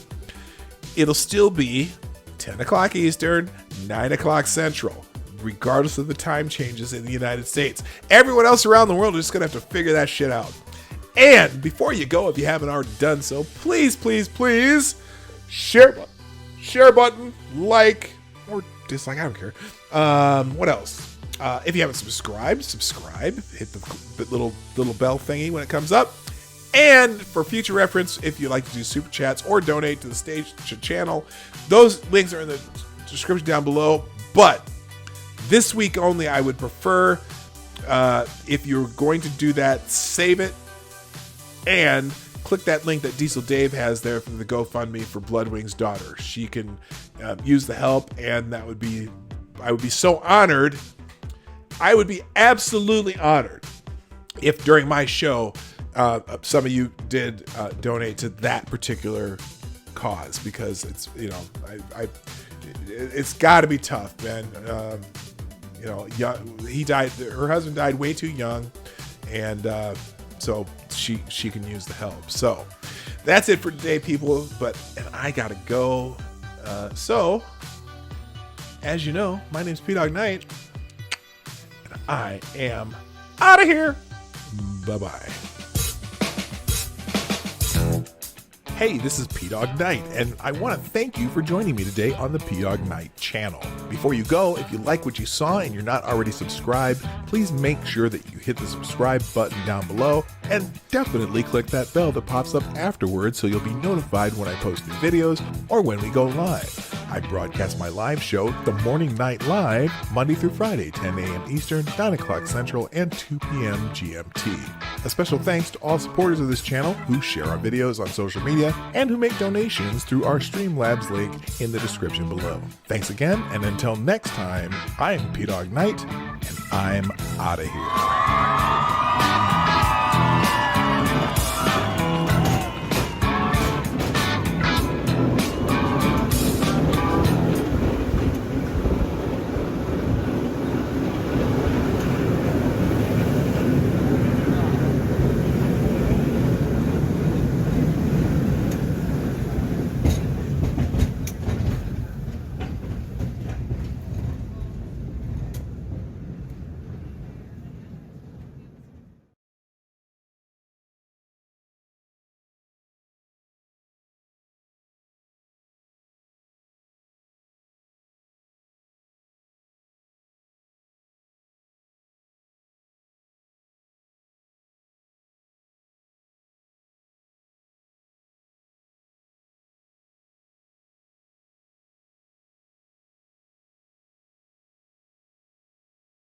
it'll still be 10 o'clock Eastern, 9 o'clock Central, regardless of the time changes in the United States. Everyone else around the world is just going to have to figure that shit out. And before you go, if you haven't already done so, please, please, please, share button, like, or dislike, I don't care. What else? If you haven't subscribed, hit the little bell thingy when it comes up. And for future reference, if you'd like to do super chats or donate to the stage channel, those links are in the description down below. But this week only, I would prefer, if you're going to do that, save it and click that link that Diesel Dave has there for the GoFundMe for Bloodwing's daughter. She can use the help, and I would be so honored. I would be absolutely honored if during my show, some of you did donate to that particular cause, because it's, it's got to be tough, man. He died. Her husband died way too young, and so she can use the help. So that's it for today, people. And I gotta go. So as you know, my name's P-Dog Knight, and I am out of here. Bye-bye. Hey, this is P-Dog Knight, and I want to thank you for joining me today on the P-Dog Knight channel. Before you go, if you like what you saw and you're not already subscribed, please make sure that you hit the subscribe button down below, and definitely click that bell that pops up afterwards so you'll be notified when I post new videos or when we go live. I broadcast my live show, The Morning Night Live, Monday through Friday, 10 a.m. Eastern, 9 o'clock Central, and 2 p.m. GMT. A special thanks to all supporters of this channel who share our videos on social media and who make donations through our Streamlabs link in the description below. Thanks again, and until next time, I'm P-Dog Knight, and I'm out of here.